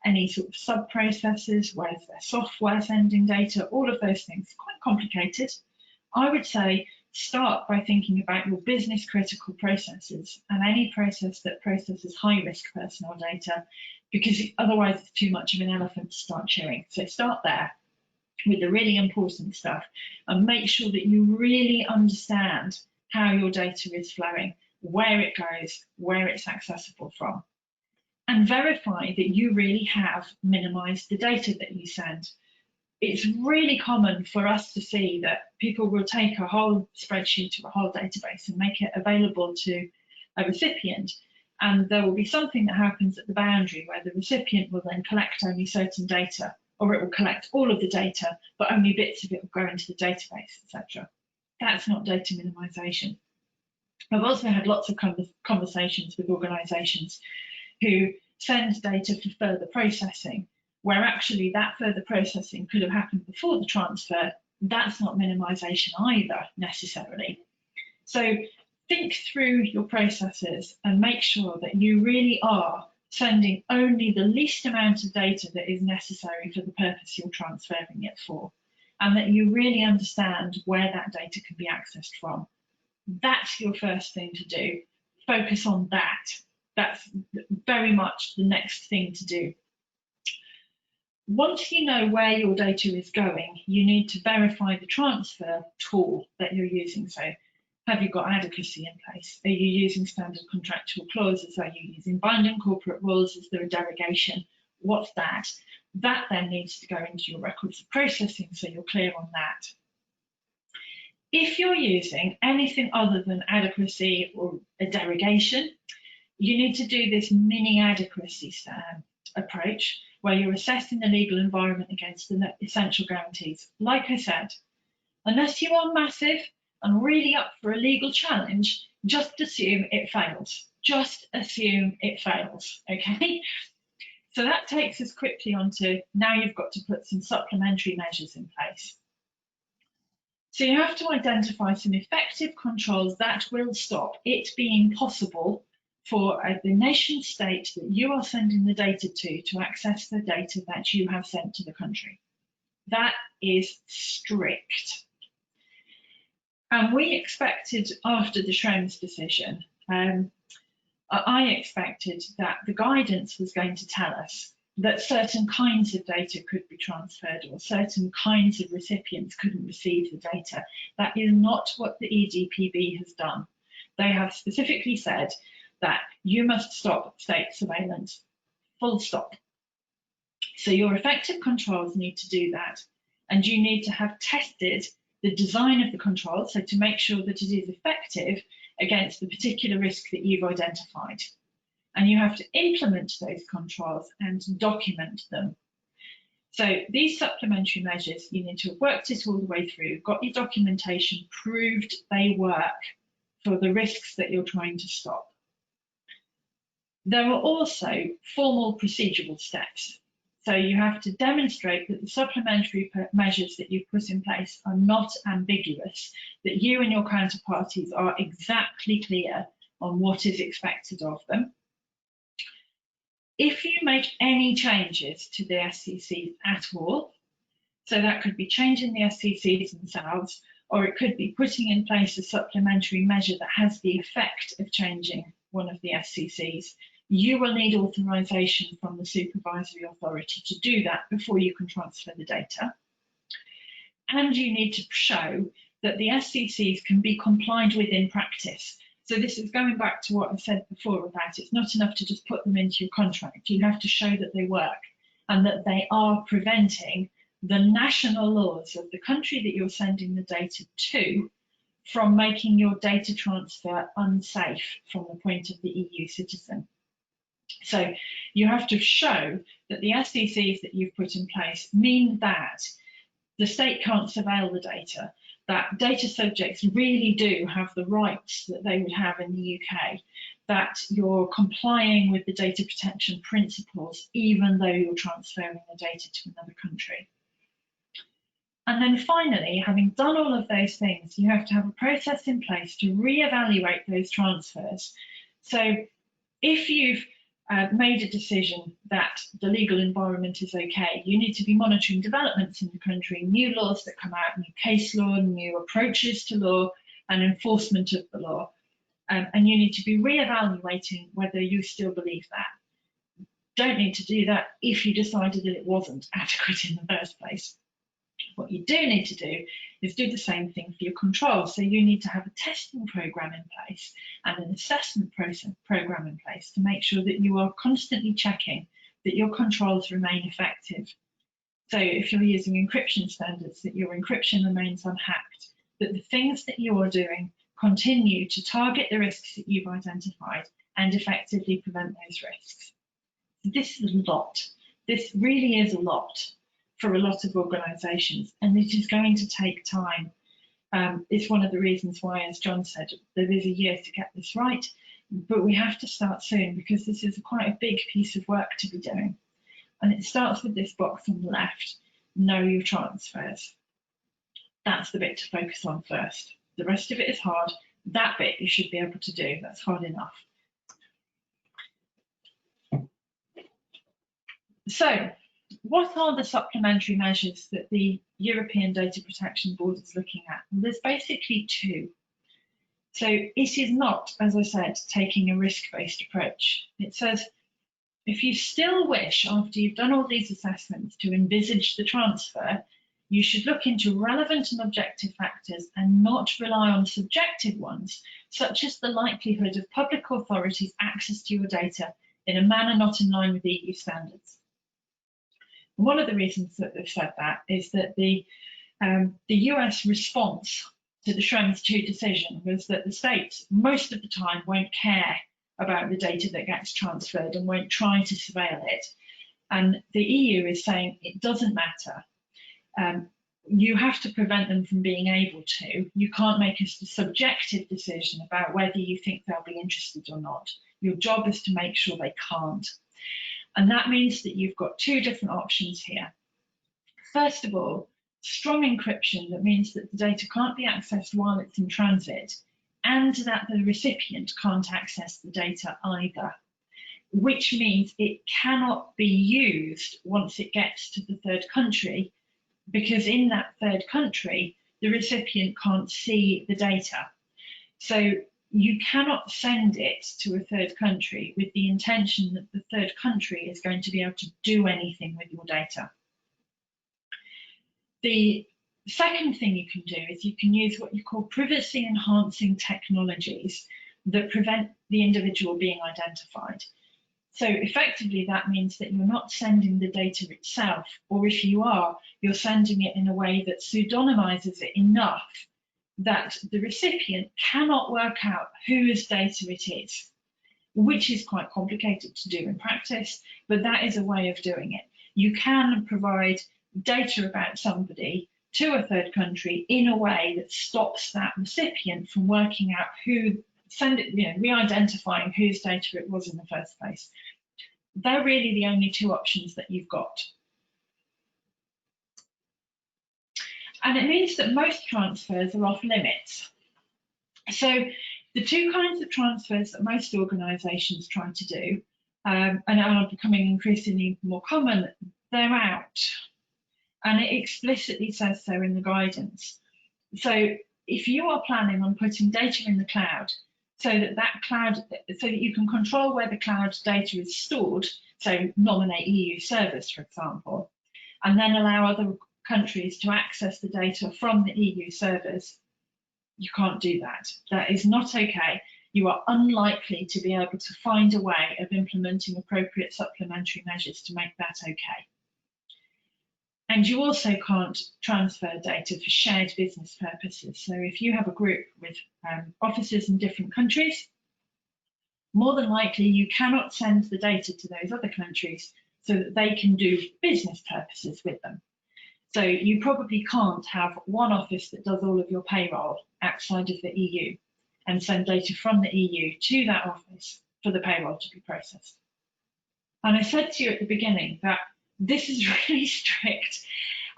any sort of sub-processes, where's their software sending data, all of those things. Quite complicated. I would say start by thinking about your business critical processes and any process that processes high risk personal data, because otherwise it's too much of an elephant to start chewing. So start there with the really important stuff and make sure that you really understand how your data is flowing, where it goes, where it's accessible from, and verify that you really have minimized the data that you send. It's really common for us to see that people will take a whole spreadsheet or a whole database and make it available to a recipient, and there will be something that happens at the boundary where the recipient will then collect only certain data, or it will collect all of the data, but only bits of it will go into the database, etc. That's not data minimization. I've also had lots of conversations with organisations who send data for further processing, where actually that further processing could have happened before the transfer, that's not minimisation either necessarily. So think through your processes and make sure that you really are sending only the least amount of data that is necessary for the purpose you're transferring it for, and that you really understand where that data can be accessed from. That's your first thing to do. Focus on that. That's very much the next thing to do. Once you know where your data is going, you need to verify the transfer tool that you're using. So have you got adequacy in place? Are you using standard contractual clauses? Are you using binding corporate rules? Is there a derogation? What's that? That then needs to go into your records of processing, so you're clear on that. If you're using anything other than adequacy or a derogation, you need to do this mini adequacy approach, where you're assessing the legal environment against the essential guarantees. Like I said, unless you are massive and really up for a legal challenge, just assume it fails. Just assume it fails, okay? So that takes us quickly on to, now you've got to put some supplementary measures in place. So you have to identify some effective controls that will stop it being possible for the nation state that you are sending the data to access the data that you have sent to the country. That is strict. And we expected after the Schrems decision, I expected that the guidance was going to tell us that certain kinds of data could be transferred or certain kinds of recipients couldn't receive the data. That is not what the EDPB has done. They have specifically said that you must stop state surveillance, full stop. So your effective controls need to do that. And you need to have tested the design of the control, so to make sure that it is effective against the particular risk that you've identified. And you have to implement those controls and document them. So these supplementary measures, you need to have worked it all the way through, got your documentation, proved they work for the risks that you're trying to stop. There are also formal procedural steps. So you have to demonstrate that the supplementary measures that you've put in place are not ambiguous, that you and your counterparties are exactly clear on what is expected of them. If you make any changes to the SCCs at all, so that could be changing the SCCs themselves, or it could be putting in place a supplementary measure that has the effect of changing one of the SCCs, you will need authorization from the supervisory authority to do that before you can transfer the data. And you need to show that the SCCs can be complied with in practice. So this is going back to what I said before about it's not enough to just put them into your contract. You have to show that they work and that they are preventing the national laws of the country that you're sending the data to from making your data transfer unsafe from the point of the EU citizen. So you have to show that the SCCs that you've put in place mean that the state can't surveil the data, that data subjects really do have the rights that they would have in the UK, that you're complying with the data protection principles, even though you're transferring the data to another country. And then finally, having done all of those things, you have to have a process in place to reevaluate those transfers. So if you've made a decision that the legal environment is okay, you need to be monitoring developments in the country, new laws that come out, new case law, new approaches to law and enforcement of the law. And you need to be re-evaluating whether you still believe that. Don't need to do that if you decided that it wasn't adequate in the first place. What you do need to do is do the same thing for your controls. So you need to have a testing program in place and an assessment program in place to make sure that you are constantly checking that your controls remain effective. So if you're using encryption standards, that your encryption remains unhacked, that the things that you are doing continue to target the risks that you've identified and effectively prevent those risks. This is a lot. This really is a lot for a lot of organisations, and it is going to take time. It's one of the reasons why, as John said, there is a year to get this right, but we have to start soon because this is quite a big piece of work to be doing. And it starts with this box on the left, know your transfers. That's the bit to focus on first. The rest of it is hard. That bit you should be able to do. That's hard enough. So, what are the supplementary measures that the European Data Protection Board is looking at? Well, there's basically two. So it is not, as I said, taking a risk-based approach. It says, if you still wish, after you've done all these assessments, to envisage the transfer, you should look into relevant and objective factors and not rely on subjective ones, such as the likelihood of public authorities' access to your data in a manner not in line with EU standards. One of the reasons that they've said that is that the US response to the Schrems II decision was that the states most of the time won't care about the data that gets transferred and won't try to surveil it. And the EU is saying it doesn't matter. You have to prevent them from being able to. You can't make a subjective decision about whether you think they'll be interested or not. Your job is to make sure they can't. And that means that you've got two different options here. First of all, strong encryption that means that the data can't be accessed while it's in transit and that the recipient can't access the data either, which means it cannot be used once it gets to the third country, because in that third country, the recipient can't see the data. So you cannot send it to a third country with the intention that the third country is going to be able to do anything with your data. The second thing you can do is you can use what you call privacy enhancing technologies that prevent the individual being identified. So effectively, that means that you're not sending the data itself, or if you are, you're sending it in a way that pseudonymizes it enough that the recipient cannot work out whose data it is, which is quite complicated to do in practice, but that is a way of doing it. You can provide data about somebody to a third country in a way that stops that recipient from working out who send it, re-identifying whose data it was in the first place. They're really the only two options that you've got. And it means that most transfers are off limits. So the two kinds of transfers that most organisations try to do, and are becoming increasingly more common, they're out. And it explicitly says so in the guidance. So if you are planning on putting data in the cloud, so that you can control where the cloud data is stored, so nominate EU servers, for example, and then allow other countries to access the data from the EU servers, you can't do that. That is not okay. You are unlikely to be able to find a way of implementing appropriate supplementary measures to make that okay. And you also can't transfer data for shared business purposes. So if you have a group with offices in different countries, more than likely you cannot send the data to those other countries so that they can do business purposes with them. So you probably can't have one office that does all of your payroll outside of the EU and send data from the EU to that office for the payroll to be processed. And I said to you at the beginning that this is really strict,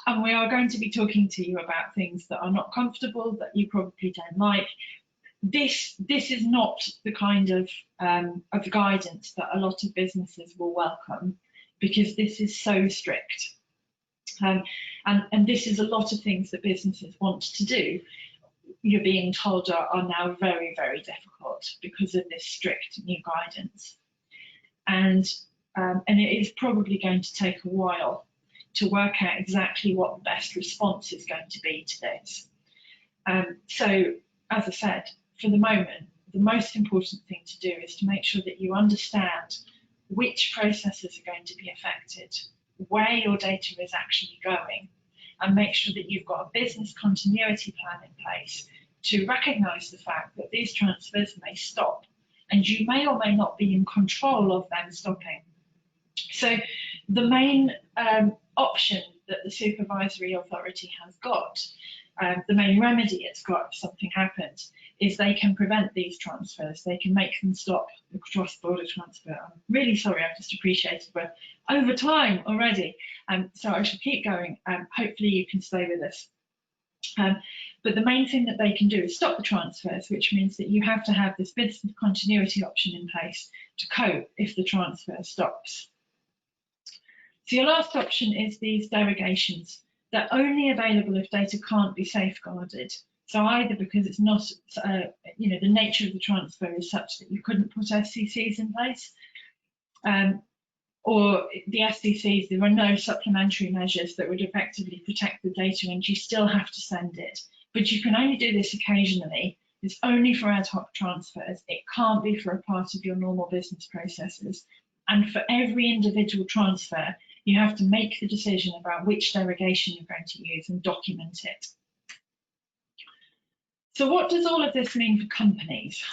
and we are going to be talking to you about things that are not comfortable, that you probably don't like. This is not the kind of guidance that a lot of businesses will welcome, because this is so strict. And this is a lot of things that businesses want to do. You're being told are now very, very difficult because of this strict new guidance. And it is probably going to take a while to work out exactly what the best response is going to be to this. So, as I said, for the moment, the most important thing to do is to make sure that you understand which processes are going to be affected, where your data is actually going, and make sure that you've got a business continuity plan in place to recognise the fact that these transfers may stop, and you may or may not be in control of them stopping. So the main option that the supervisory authority has got the main remedy it's got if something happens is they can prevent these transfers. They can make them stop the cross-border transfer. I'm really sorry, I've just appreciated we're over time already, so I shall keep going. Hopefully you can stay with us. But the main thing that they can do is stop the transfers, which means that you have to have this business continuity option in place to cope if the transfer stops. So your last option is these derogations. They're only available if data can't be safeguarded. So either because it's not, the nature of the transfer is such that you couldn't put SCCs in place, or the SCCs, there are no supplementary measures that would effectively protect the data and you still have to send it. But you can only do this occasionally. It's only for ad hoc transfers. It can't be for a part of your normal business processes. And for every individual transfer, you have to make the decision about which derogation you're going to use and document it. So what does all of this mean for companies?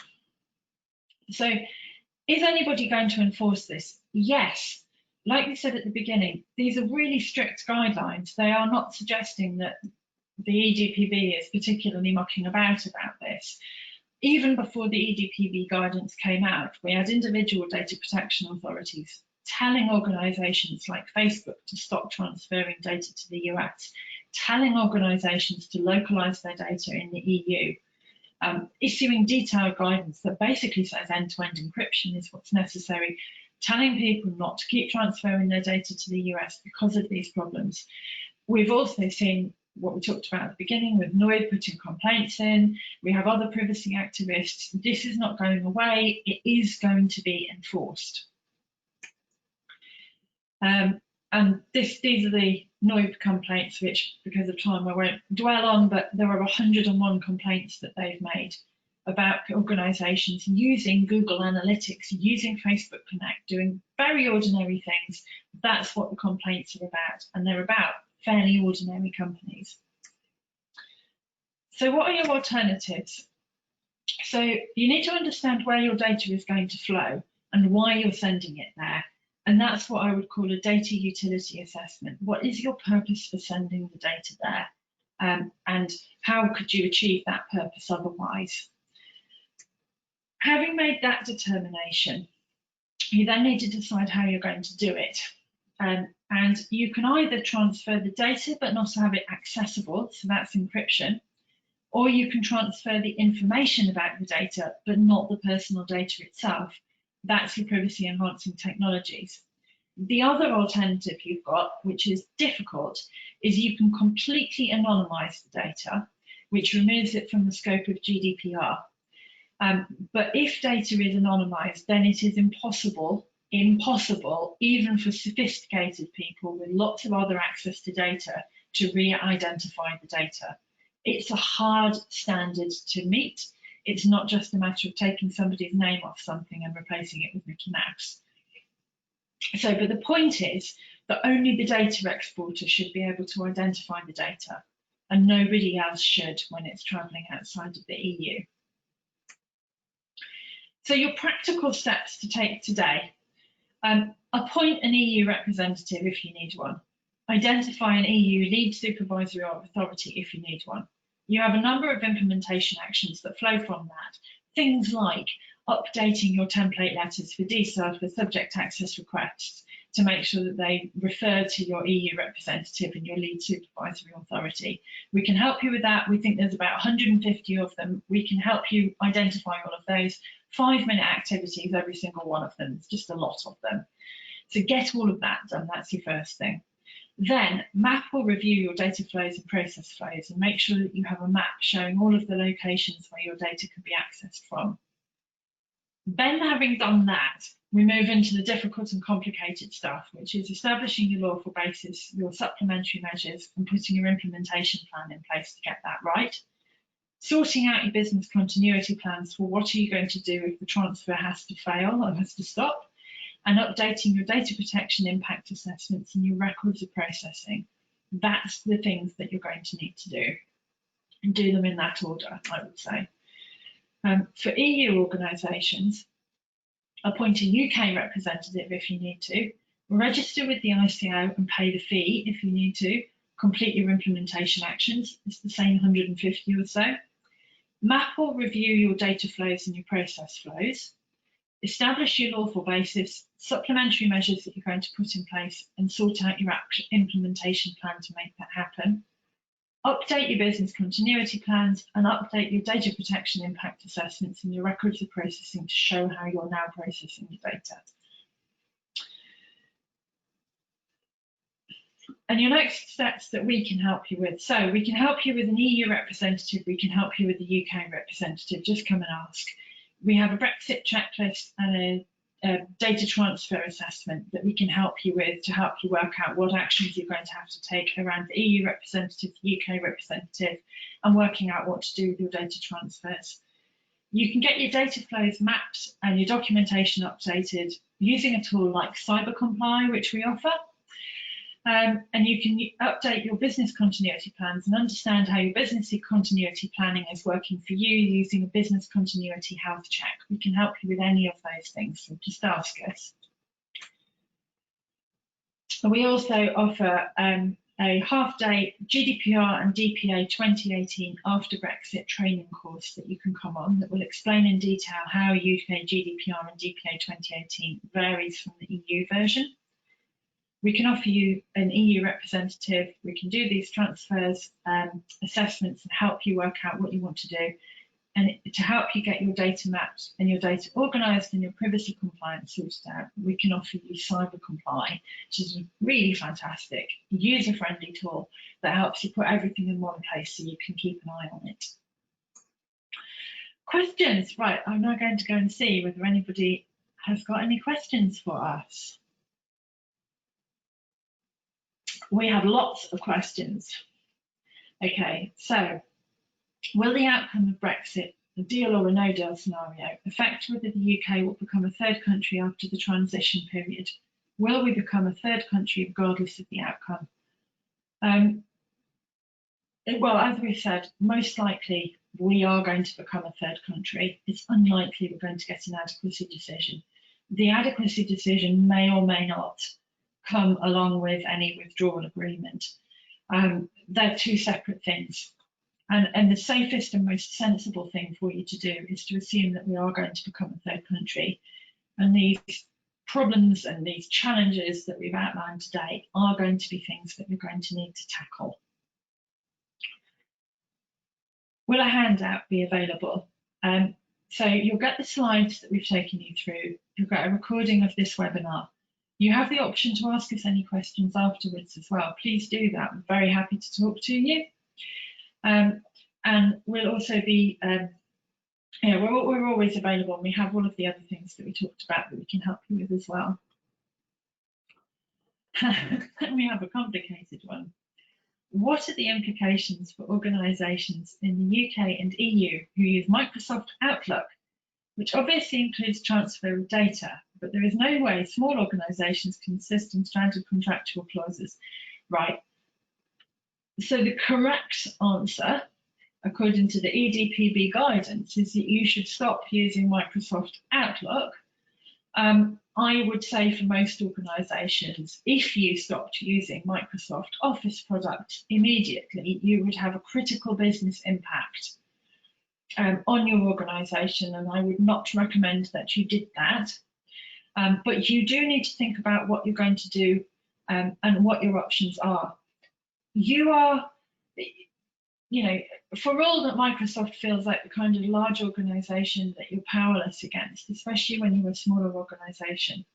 So is anybody going to enforce this? Yes. Like we said at the beginning, these are really strict guidelines. They are not suggesting that the EDPB is particularly mucking about this. Even before the EDPB guidance came out, we had individual data protection authorities telling organisations like Facebook to stop transferring data to the US, telling organisations to localise their data in the EU, issuing detailed guidance that basically says end-to-end encryption is what's necessary, telling people not to keep transferring their data to the US because of these problems. We've also seen what we talked about at the beginning with NOID putting complaints in. We have other privacy activists. This is not going away. It is going to be enforced. And these are the NOID complaints, which because of time I won't dwell on, but there are 101 complaints that they've made about organisations using Google Analytics, using Facebook Connect, doing very ordinary things. That's what the complaints are about, and they're about fairly ordinary companies. So what are your alternatives? So you need to understand where your data is going to flow and why you're sending it there. And that's what I would call a data utility assessment. What is your purpose for sending the data there? And how could you achieve that purpose otherwise? Having made that determination, you then need to decide how you're going to do it. And you can either transfer the data but not have it accessible, so that's encryption, or you can transfer the information about the data but not the personal data itself. That's your privacy enhancing technologies. The other alternative you've got, which is difficult, is you can completely anonymize the data, which removes it from the scope of GDPR. But if data is anonymized, then it is impossible, even for sophisticated people with lots of other access to data, to re-identify the data. It's a hard standard to meet. It's not just a matter of taking somebody's name off something and replacing it with Mickey Mouse. So, but the point is that only the data exporter should be able to identify the data, and nobody else should when it's traveling outside of the EU. So your practical steps to take today: appoint an EU representative if you need one. Identify an EU lead supervisory authority if you need one. You have a number of implementation actions that flow from that. Things like updating your template letters for DSAR for subject access requests to make sure that they refer to your EU representative and your lead supervisory authority. We can help you with that. We think there's about 150 of them. We can help you identify all of those. 5-minute activities, every single one of them. It's just a lot of them. So get all of that done. That's your first thing. Then map or review your data flows and process flows and make sure that you have a map showing all of the locations where your data can be accessed from. Then, having done that, we move into the difficult and complicated stuff, which is establishing your lawful basis, your supplementary measures, and putting your implementation plan in place to get that right. Sorting out your business continuity plans for what are you going to do if the transfer has to fail or has to stop, and updating your data protection impact assessments and your records of processing. That's the things that you're going to need to do, and do them in that order, I would say. For EU organisations, appoint a UK representative if you need to, register with the ICO and pay the fee if you need to, complete your implementation actions. It's the same 150 or so. Map or review your data flows and your process flows. Establish your lawful basis, supplementary measures that you're going to put in place, and sort out your implementation plan to make that happen. Update your business continuity plans and update your data protection impact assessments and your records of processing to show how you're now processing your data. And your next steps that we can help you with. So we can help you with an EU representative, we can help you with the UK representative, just come and ask. We have a Brexit checklist and a data transfer assessment that we can help you with to help you work out what actions you're going to have to take around the EU representative, the UK representative, and working out what to do with your data transfers. You can get your data flows mapped and your documentation updated using a tool like CyberComply, which we offer. And you can update your business continuity plans and understand how your business continuity planning is working for you using a business continuity health check. We can help you with any of those things, so just ask us. We also offer a half-day GDPR and DPA 2018 after Brexit training course that you can come on that will explain in detail how UK GDPR and DPA 2018 varies from the EU version. We can offer you an EU representative. We can do these transfers, assessments, and help you work out what you want to do. And to help you get your data mapped and your data organised and your privacy compliance sorted out, we can offer you CyberComply, which is a really fantastic, user-friendly tool that helps you put everything in one place so you can keep an eye on it. Questions? Right, I'm now going to go and see whether anybody has got any questions for us. We have lots of questions. Okay, so will the outcome of Brexit, a deal or a no deal scenario, affect whether the UK will become a third country after the transition period? Will we become a third country regardless of the outcome? Well, as we said, most likely we are going to become a third country. It's unlikely we're going to get an adequacy decision. The adequacy decision may or may not come along with any withdrawal agreement. They're two separate things. And the safest and most sensible thing for you to do is to assume that we are going to become a third country. And these problems and these challenges that we've outlined today are going to be things that we're going to need to tackle. Will a handout be available? So you'll get the slides that we've taken you through. You'll get a recording of this webinar. You have the option to ask us any questions afterwards as well. Please do that. I'm very happy to talk to you. And we'll also be, we're always available. And we have all of the other things that we talked about that we can help you with as well. We have a complicated one. What are the implications for organisations in the UK and EU who use Microsoft Outlook, which obviously includes transfer of data, but there is no way small organisations can insist on standard contractual clauses? Right. So the correct answer, according to the EDPB guidance, is that you should stop using Microsoft Outlook. I would say for most organisations, if you stopped using Microsoft Office products immediately, you would have a critical business impact on your organisation, and I would not recommend that you did that. But you do need to think about what you're going to do and what your options are. You are, for all that Microsoft feels like the kind of large organisation that you're powerless against, especially when you're a smaller organisation,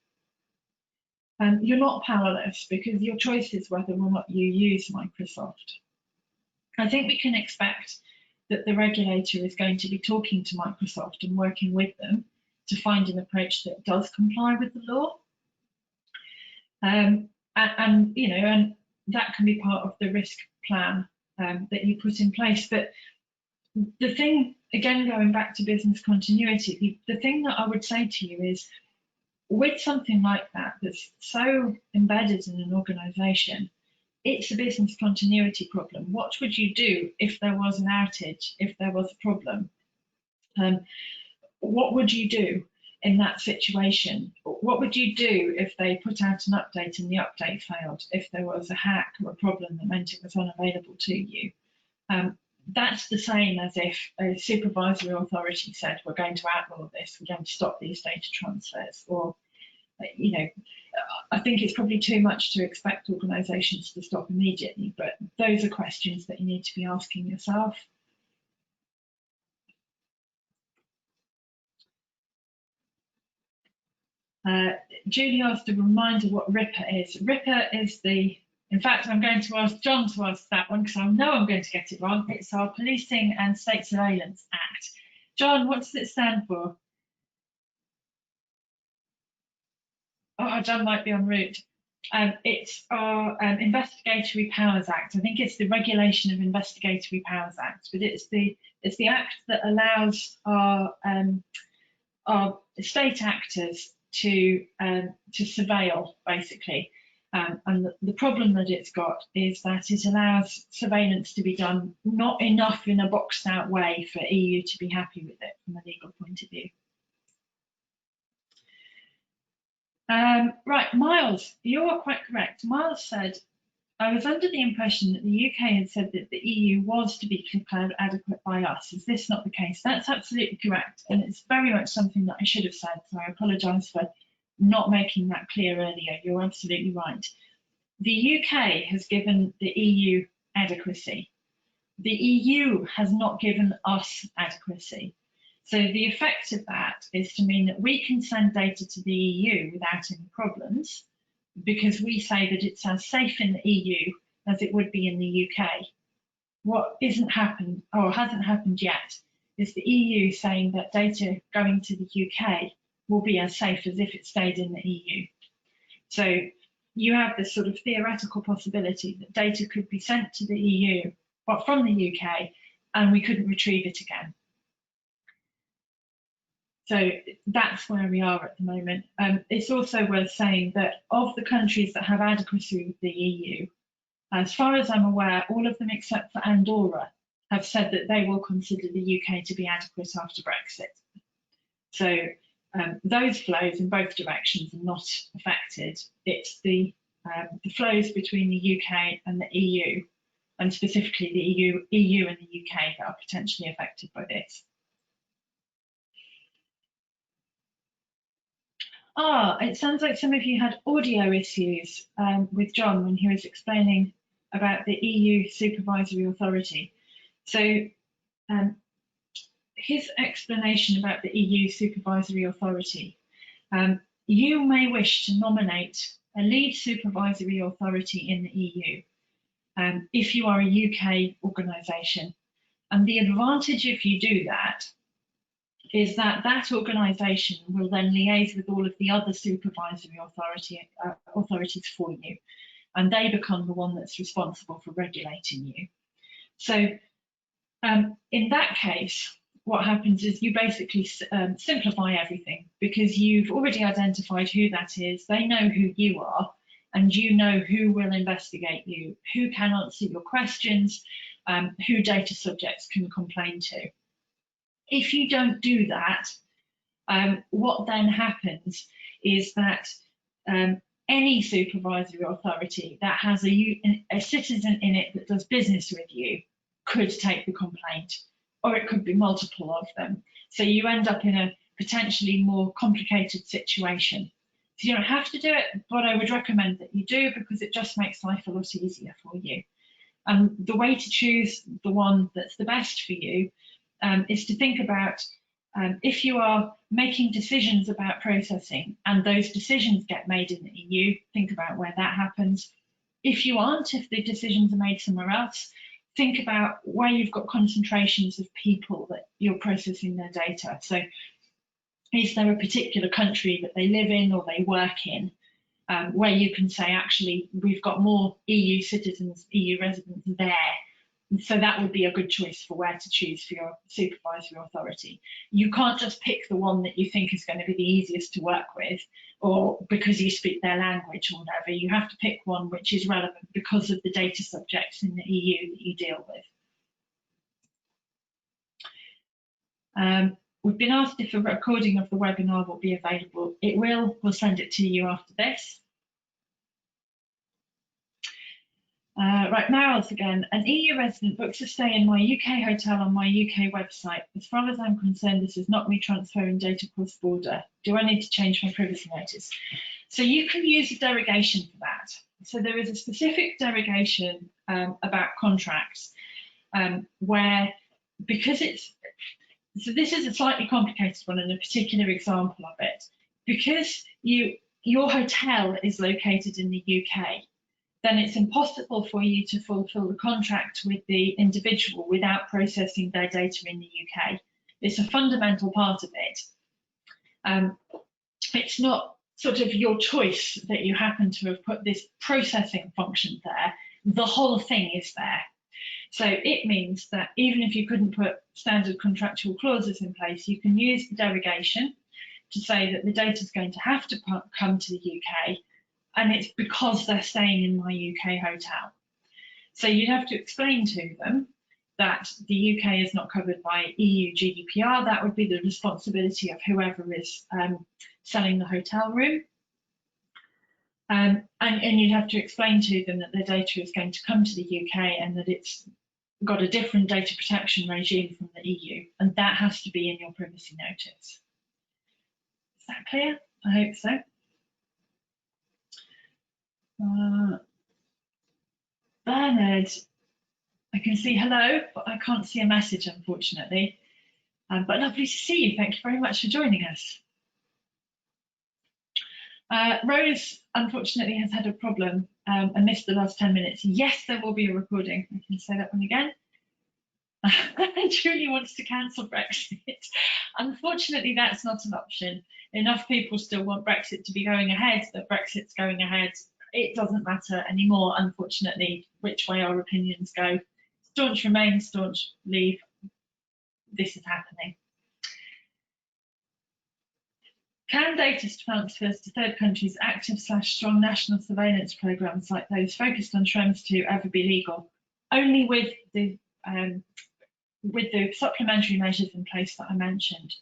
you're not powerless because your choice is whether or not you use Microsoft. I think we can expect that the regulator is going to be talking to Microsoft and working with them to find an approach that does comply with the law. And that can be part of the risk plan that you put in place. But the thing, again, going back to business continuity, the thing that I would say to you is, with something like that that's so embedded in an organisation, it's a business continuity problem. What would you do if there was an outage, if there was a problem? What would you do? in that situation? What would you do if they put out an update and the update failed, if there was a hack or a problem that meant it was unavailable to you? That's the same as if a supervisory authority said, we're going to outlaw this, we're going to stop these data transfers, or, you know, I think it's probably too much to expect organisations to stop immediately, but those are questions that you need to be asking yourself. Julie asked a reminder what RIPA is. RIPA is the, in fact, I'm going to ask John to ask that one because I know I'm going to get it wrong. It's our Policing and State Surveillance Act. John, what does it stand for? Oh, John might be en route. It's our Investigatory Powers Act. I think it's the Regulation of Investigatory Powers Act, but it's the act that allows our state actors to surveil, basically. And the problem that it's got is that it allows surveillance to be done not enough in a boxed out way for EU to be happy with it from a legal point of view. Right, Miles, you are quite correct. Miles said, I was under the impression that the UK had said that the EU was to be declared adequate by us. Is this not the case? That's absolutely correct. And it's very much something that I should have said. So I apologise for not making that clear earlier. You're absolutely right. The UK has given the EU adequacy. The EU has not given us adequacy. So the effect of that is to mean that we can send data to the EU without any problems, because we say that it's as safe in the EU as it would be in the UK. What isn't happened, or hasn't happened yet, is the EU saying that data going to the UK will be as safe as if it stayed in the EU. So you have this sort of theoretical possibility that data could be sent to the EU, well, from the UK, and we couldn't retrieve it again. So that's where we are at the moment. It's also worth saying that of the countries that have adequacy with the EU, as far as I'm aware, all of them except for Andorra have said that they will consider the UK to be adequate after Brexit. So those flows in both directions are not affected. It's the flows between the UK and the EU, and specifically the EU and the UK, that are potentially affected by this. It sounds like some of you had audio issues with John when he was explaining about the EU Supervisory Authority. So his explanation about the EU Supervisory Authority, you may wish to nominate a lead supervisory authority in the EU if you are a UK organisation. And the advantage if you do that is that that organisation will then liaise with all of the other supervisory authorities for you, and they become the one that's responsible for regulating you. So in that case, what happens is you basically simplify everything, because you've already identified who that is, they know who you are, and you know who will investigate you, who can answer your questions, who data subjects can complain to. If you don't do that, what then happens is that any supervisory authority that has a citizen in it that does business with you could take the complaint, or it could be multiple of them. So you end up in a potentially more complicated situation. So you don't have to do it, but I would recommend that you do, because it just makes life a lot easier for you. And the way to choose the one that's the best for you is to think about if you are making decisions about processing and those decisions get made in the EU, think about where that happens. If you aren't, if the decisions are made somewhere else, think about where you've got concentrations of people that you're processing their data. So is there a particular country that they live in or they work in where you can say, actually, we've got more EU citizens, EU residents there. So that would be a good choice for where to choose for your supervisory authority. You can't just pick the one that you think is going to be the easiest to work with, or because you speak their language or whatever. You have to pick one which is relevant because of the data subjects in the EU that you deal with. We've been asked if a recording of the webinar will be available. It will. We'll send it to you after this. Right, Meryl's again. An EU resident books a stay in my UK hotel on my UK website. As far as I'm concerned, this is not me transferring data cross-border. Do I need to change my privacy notice? So you can use a derogation for that. So there is a specific derogation about contracts where, because it's, so this is a slightly complicated one and a particular example of it. Because your hotel is located in the UK, then it's impossible for you to fulfill the contract with the individual without processing their data in the UK. It's a fundamental part of it. It's not sort of your choice that you happen to have put this processing function there. The whole thing is there. So it means that even if you couldn't put standard contractual clauses in place, you can use the derogation to say that the data is going to have to come to the UK, and it's because they're staying in my UK hotel. So you'd have to explain to them that the UK is not covered by EU GDPR. That would be the responsibility of whoever is selling the hotel room. And you'd have to explain to them that their data is going to come to the UK and that it's got a different data protection regime from the EU. And that has to be in your privacy notice. Is that clear? I hope so. Bernard, I can see hello, but I can't see a message, unfortunately. But lovely to see you. Thank you very much for joining us. Rose, unfortunately, has had a problem and missed the last 10 minutes. Yes, there will be a recording. I can say that one again. Julie wants to cancel Brexit. Unfortunately, that's not an option. Enough people still want Brexit to be going ahead, that Brexit's going ahead. It doesn't matter anymore, unfortunately, which way our opinions go. Staunch remain, staunch leave. This is happening. Can data transfers to third countries active/strong national surveillance programs like those focused on Schrems II ever be legal? Only with the supplementary measures in place that I mentioned.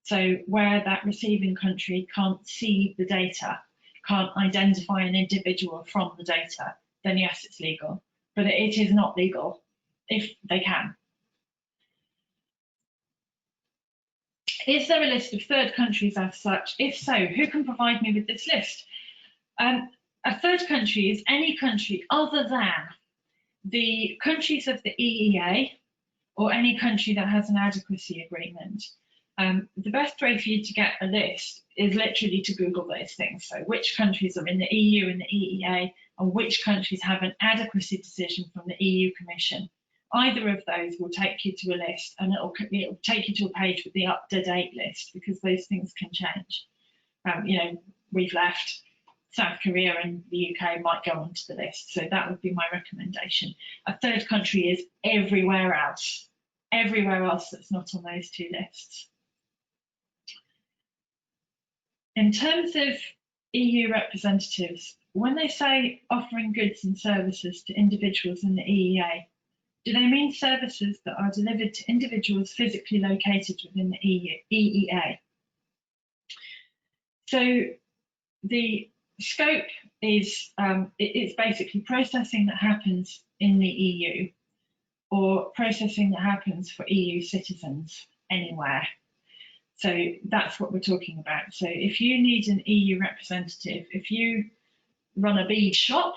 So where that receiving country can't see the data, can't identify an individual from the data, then yes, it's legal. But it is not legal if they can. Is there a list of third countries as such? If so, who can provide me with this list? A third country is any country other than the countries of the EEA or any country that has an adequacy agreement. The best way for you to get a list is literally to Google those things. So which countries are in the EU and the EEA, and which countries have an adequacy decision from the EU Commission. Either of those will take you to a list, and it'll take you to a page with the up-to-date list, because those things can change. You know, we've left. South Korea and the UK might go onto the list. So that would be my recommendation. A third country is everywhere else that's not on those two lists. In terms of EU representatives, when they say offering goods and services to individuals in the EEA, do they mean services that are delivered to individuals physically located within the EEA? So the scope is it's basically processing that happens in the EU or processing that happens for EU citizens anywhere. So that's what we're talking about. So if you need an EU representative, if you run a bead shop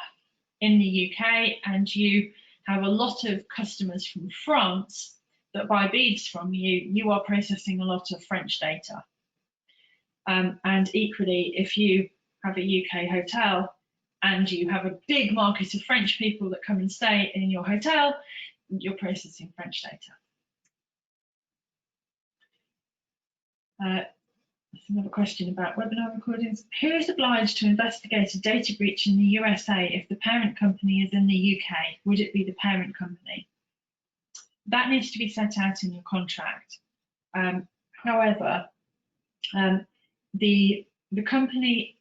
in the UK and you have a lot of customers from France that buy beads from you, you are processing a lot of French data. And equally, if you have a UK hotel and you have a big market of French people that come and stay in your hotel, you're processing French data. There's another question about webinar recordings. Who is obliged to investigate a data breach in the USA if the parent company is in the UK? Would it be the parent company? That needs to be set out in your contract. However, the company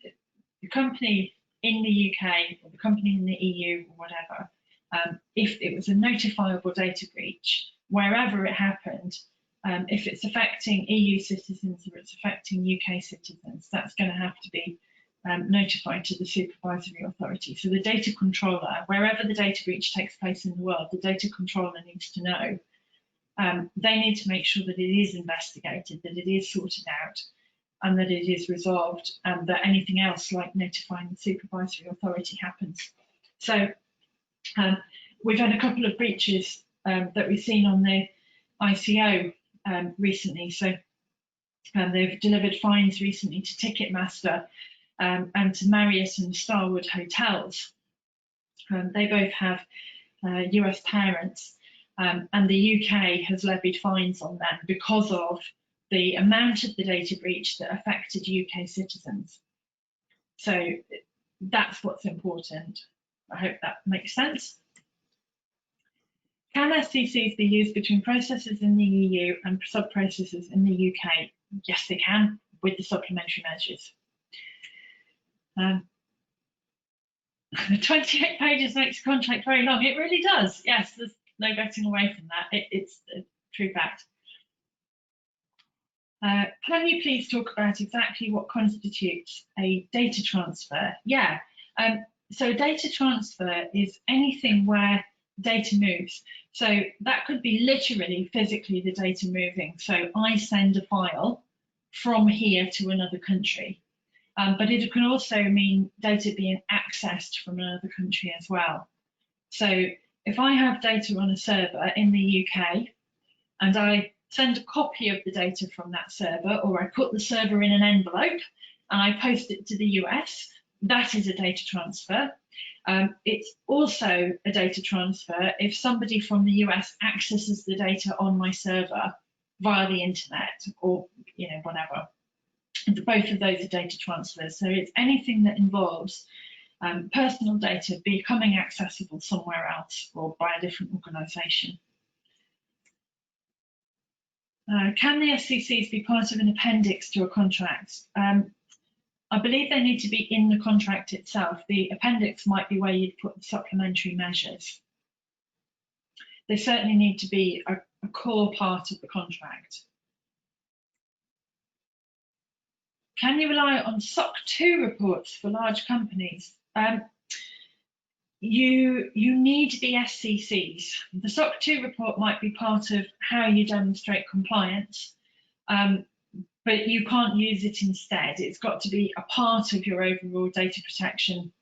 in the UK or the company in the EU or whatever, if it was a notifiable data breach, wherever it happened, If it's affecting EU citizens or it's affecting UK citizens, that's going to have to be notified to the supervisory authority. So the data controller, wherever the data breach takes place in the world, the data controller needs to know. They need to make sure that it is investigated, that it is sorted out, and that it is resolved, and that anything else like notifying the supervisory authority happens. So we've had a couple of breaches that we've seen on the ICO recently. So they've delivered fines recently to Ticketmaster and to Marriott and Starwood hotels. They both have US parents, and the UK has levied fines on them because of the amount of the data breach that affected UK citizens. So that's what's important. I hope that makes sense. Can SCCs be used between processes in the EU and sub-processes in the UK? Yes, they can, with the supplementary measures. 28 pages makes a contract very long. It really does. Yes, there's no getting away from that. It's a true fact. Can you please talk about exactly what constitutes a data transfer? Yeah, so data transfer is anything where data moves. So that could be literally physically the data moving. So I send a file from here to another country, but it can also mean data being accessed from another country as well. So if I have data on a server in the UK and I send a copy of the data from that server, or I put the server in an envelope and I post it to the US, that is a data transfer. It's also a data transfer if somebody from the US accesses the data on my server via the internet or whatever. Both of those are data transfers. So it's anything that involves personal data becoming accessible somewhere else or by a different organisation. Can the SCCs be part of an appendix to a contract? I believe they need to be in the contract itself. The appendix might be where you'd put the supplementary measures. They certainly need to be a core part of the contract. Can you rely on SOC 2 reports for large companies? You need the SCCs. The SOC 2 report might be part of how you demonstrate compliance, but you can't use it instead. It's got to be a part of your overall data protection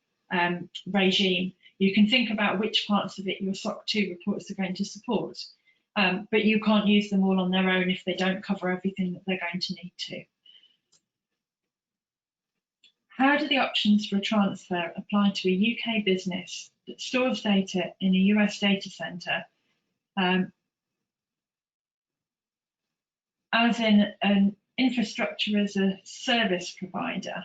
regime. You can think about which parts of it your SOC 2 reports are going to support, but you can't use them all on their own if they don't cover everything that they're going to need to. How do the options for a transfer apply to a UK business that stores data in a US data centre, as in an infrastructure as a service provider?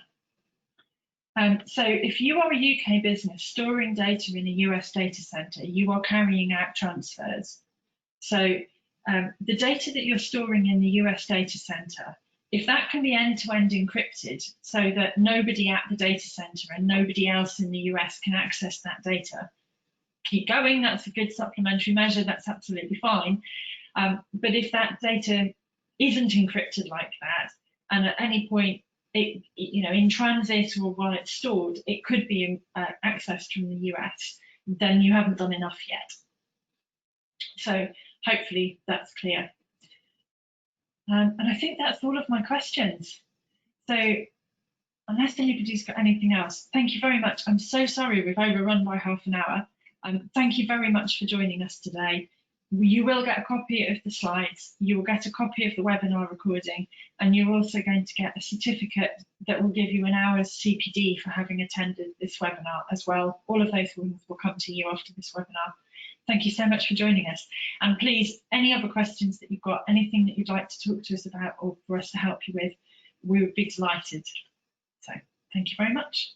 So if you are a UK business storing data in a US data centre, you are carrying out transfers. So the data that you're storing in the US data centre, if that can be end-to-end encrypted so that nobody at the data center and nobody else in the US can access that data, keep going, that's a good supplementary measure, that's absolutely fine. But if that data isn't encrypted like that, and at any point, in transit or while it's stored, it could be accessed from the US, then you haven't done enough yet. So hopefully that's clear. And I think that's all of my questions. So unless anybody's got anything else, thank you very much. I'm so sorry we've overrun by half an hour. Thank you very much for joining us today. You will get a copy of the slides, you will get a copy of the webinar recording, and you're also going to get a certificate that will give you an hour's CPD for having attended this webinar as well. All of those things will come to you after this webinar. Thank you so much for joining us. And please, any other questions that you've got, anything that you'd like to talk to us about or for us to help you with, we would be delighted. So thank you very much.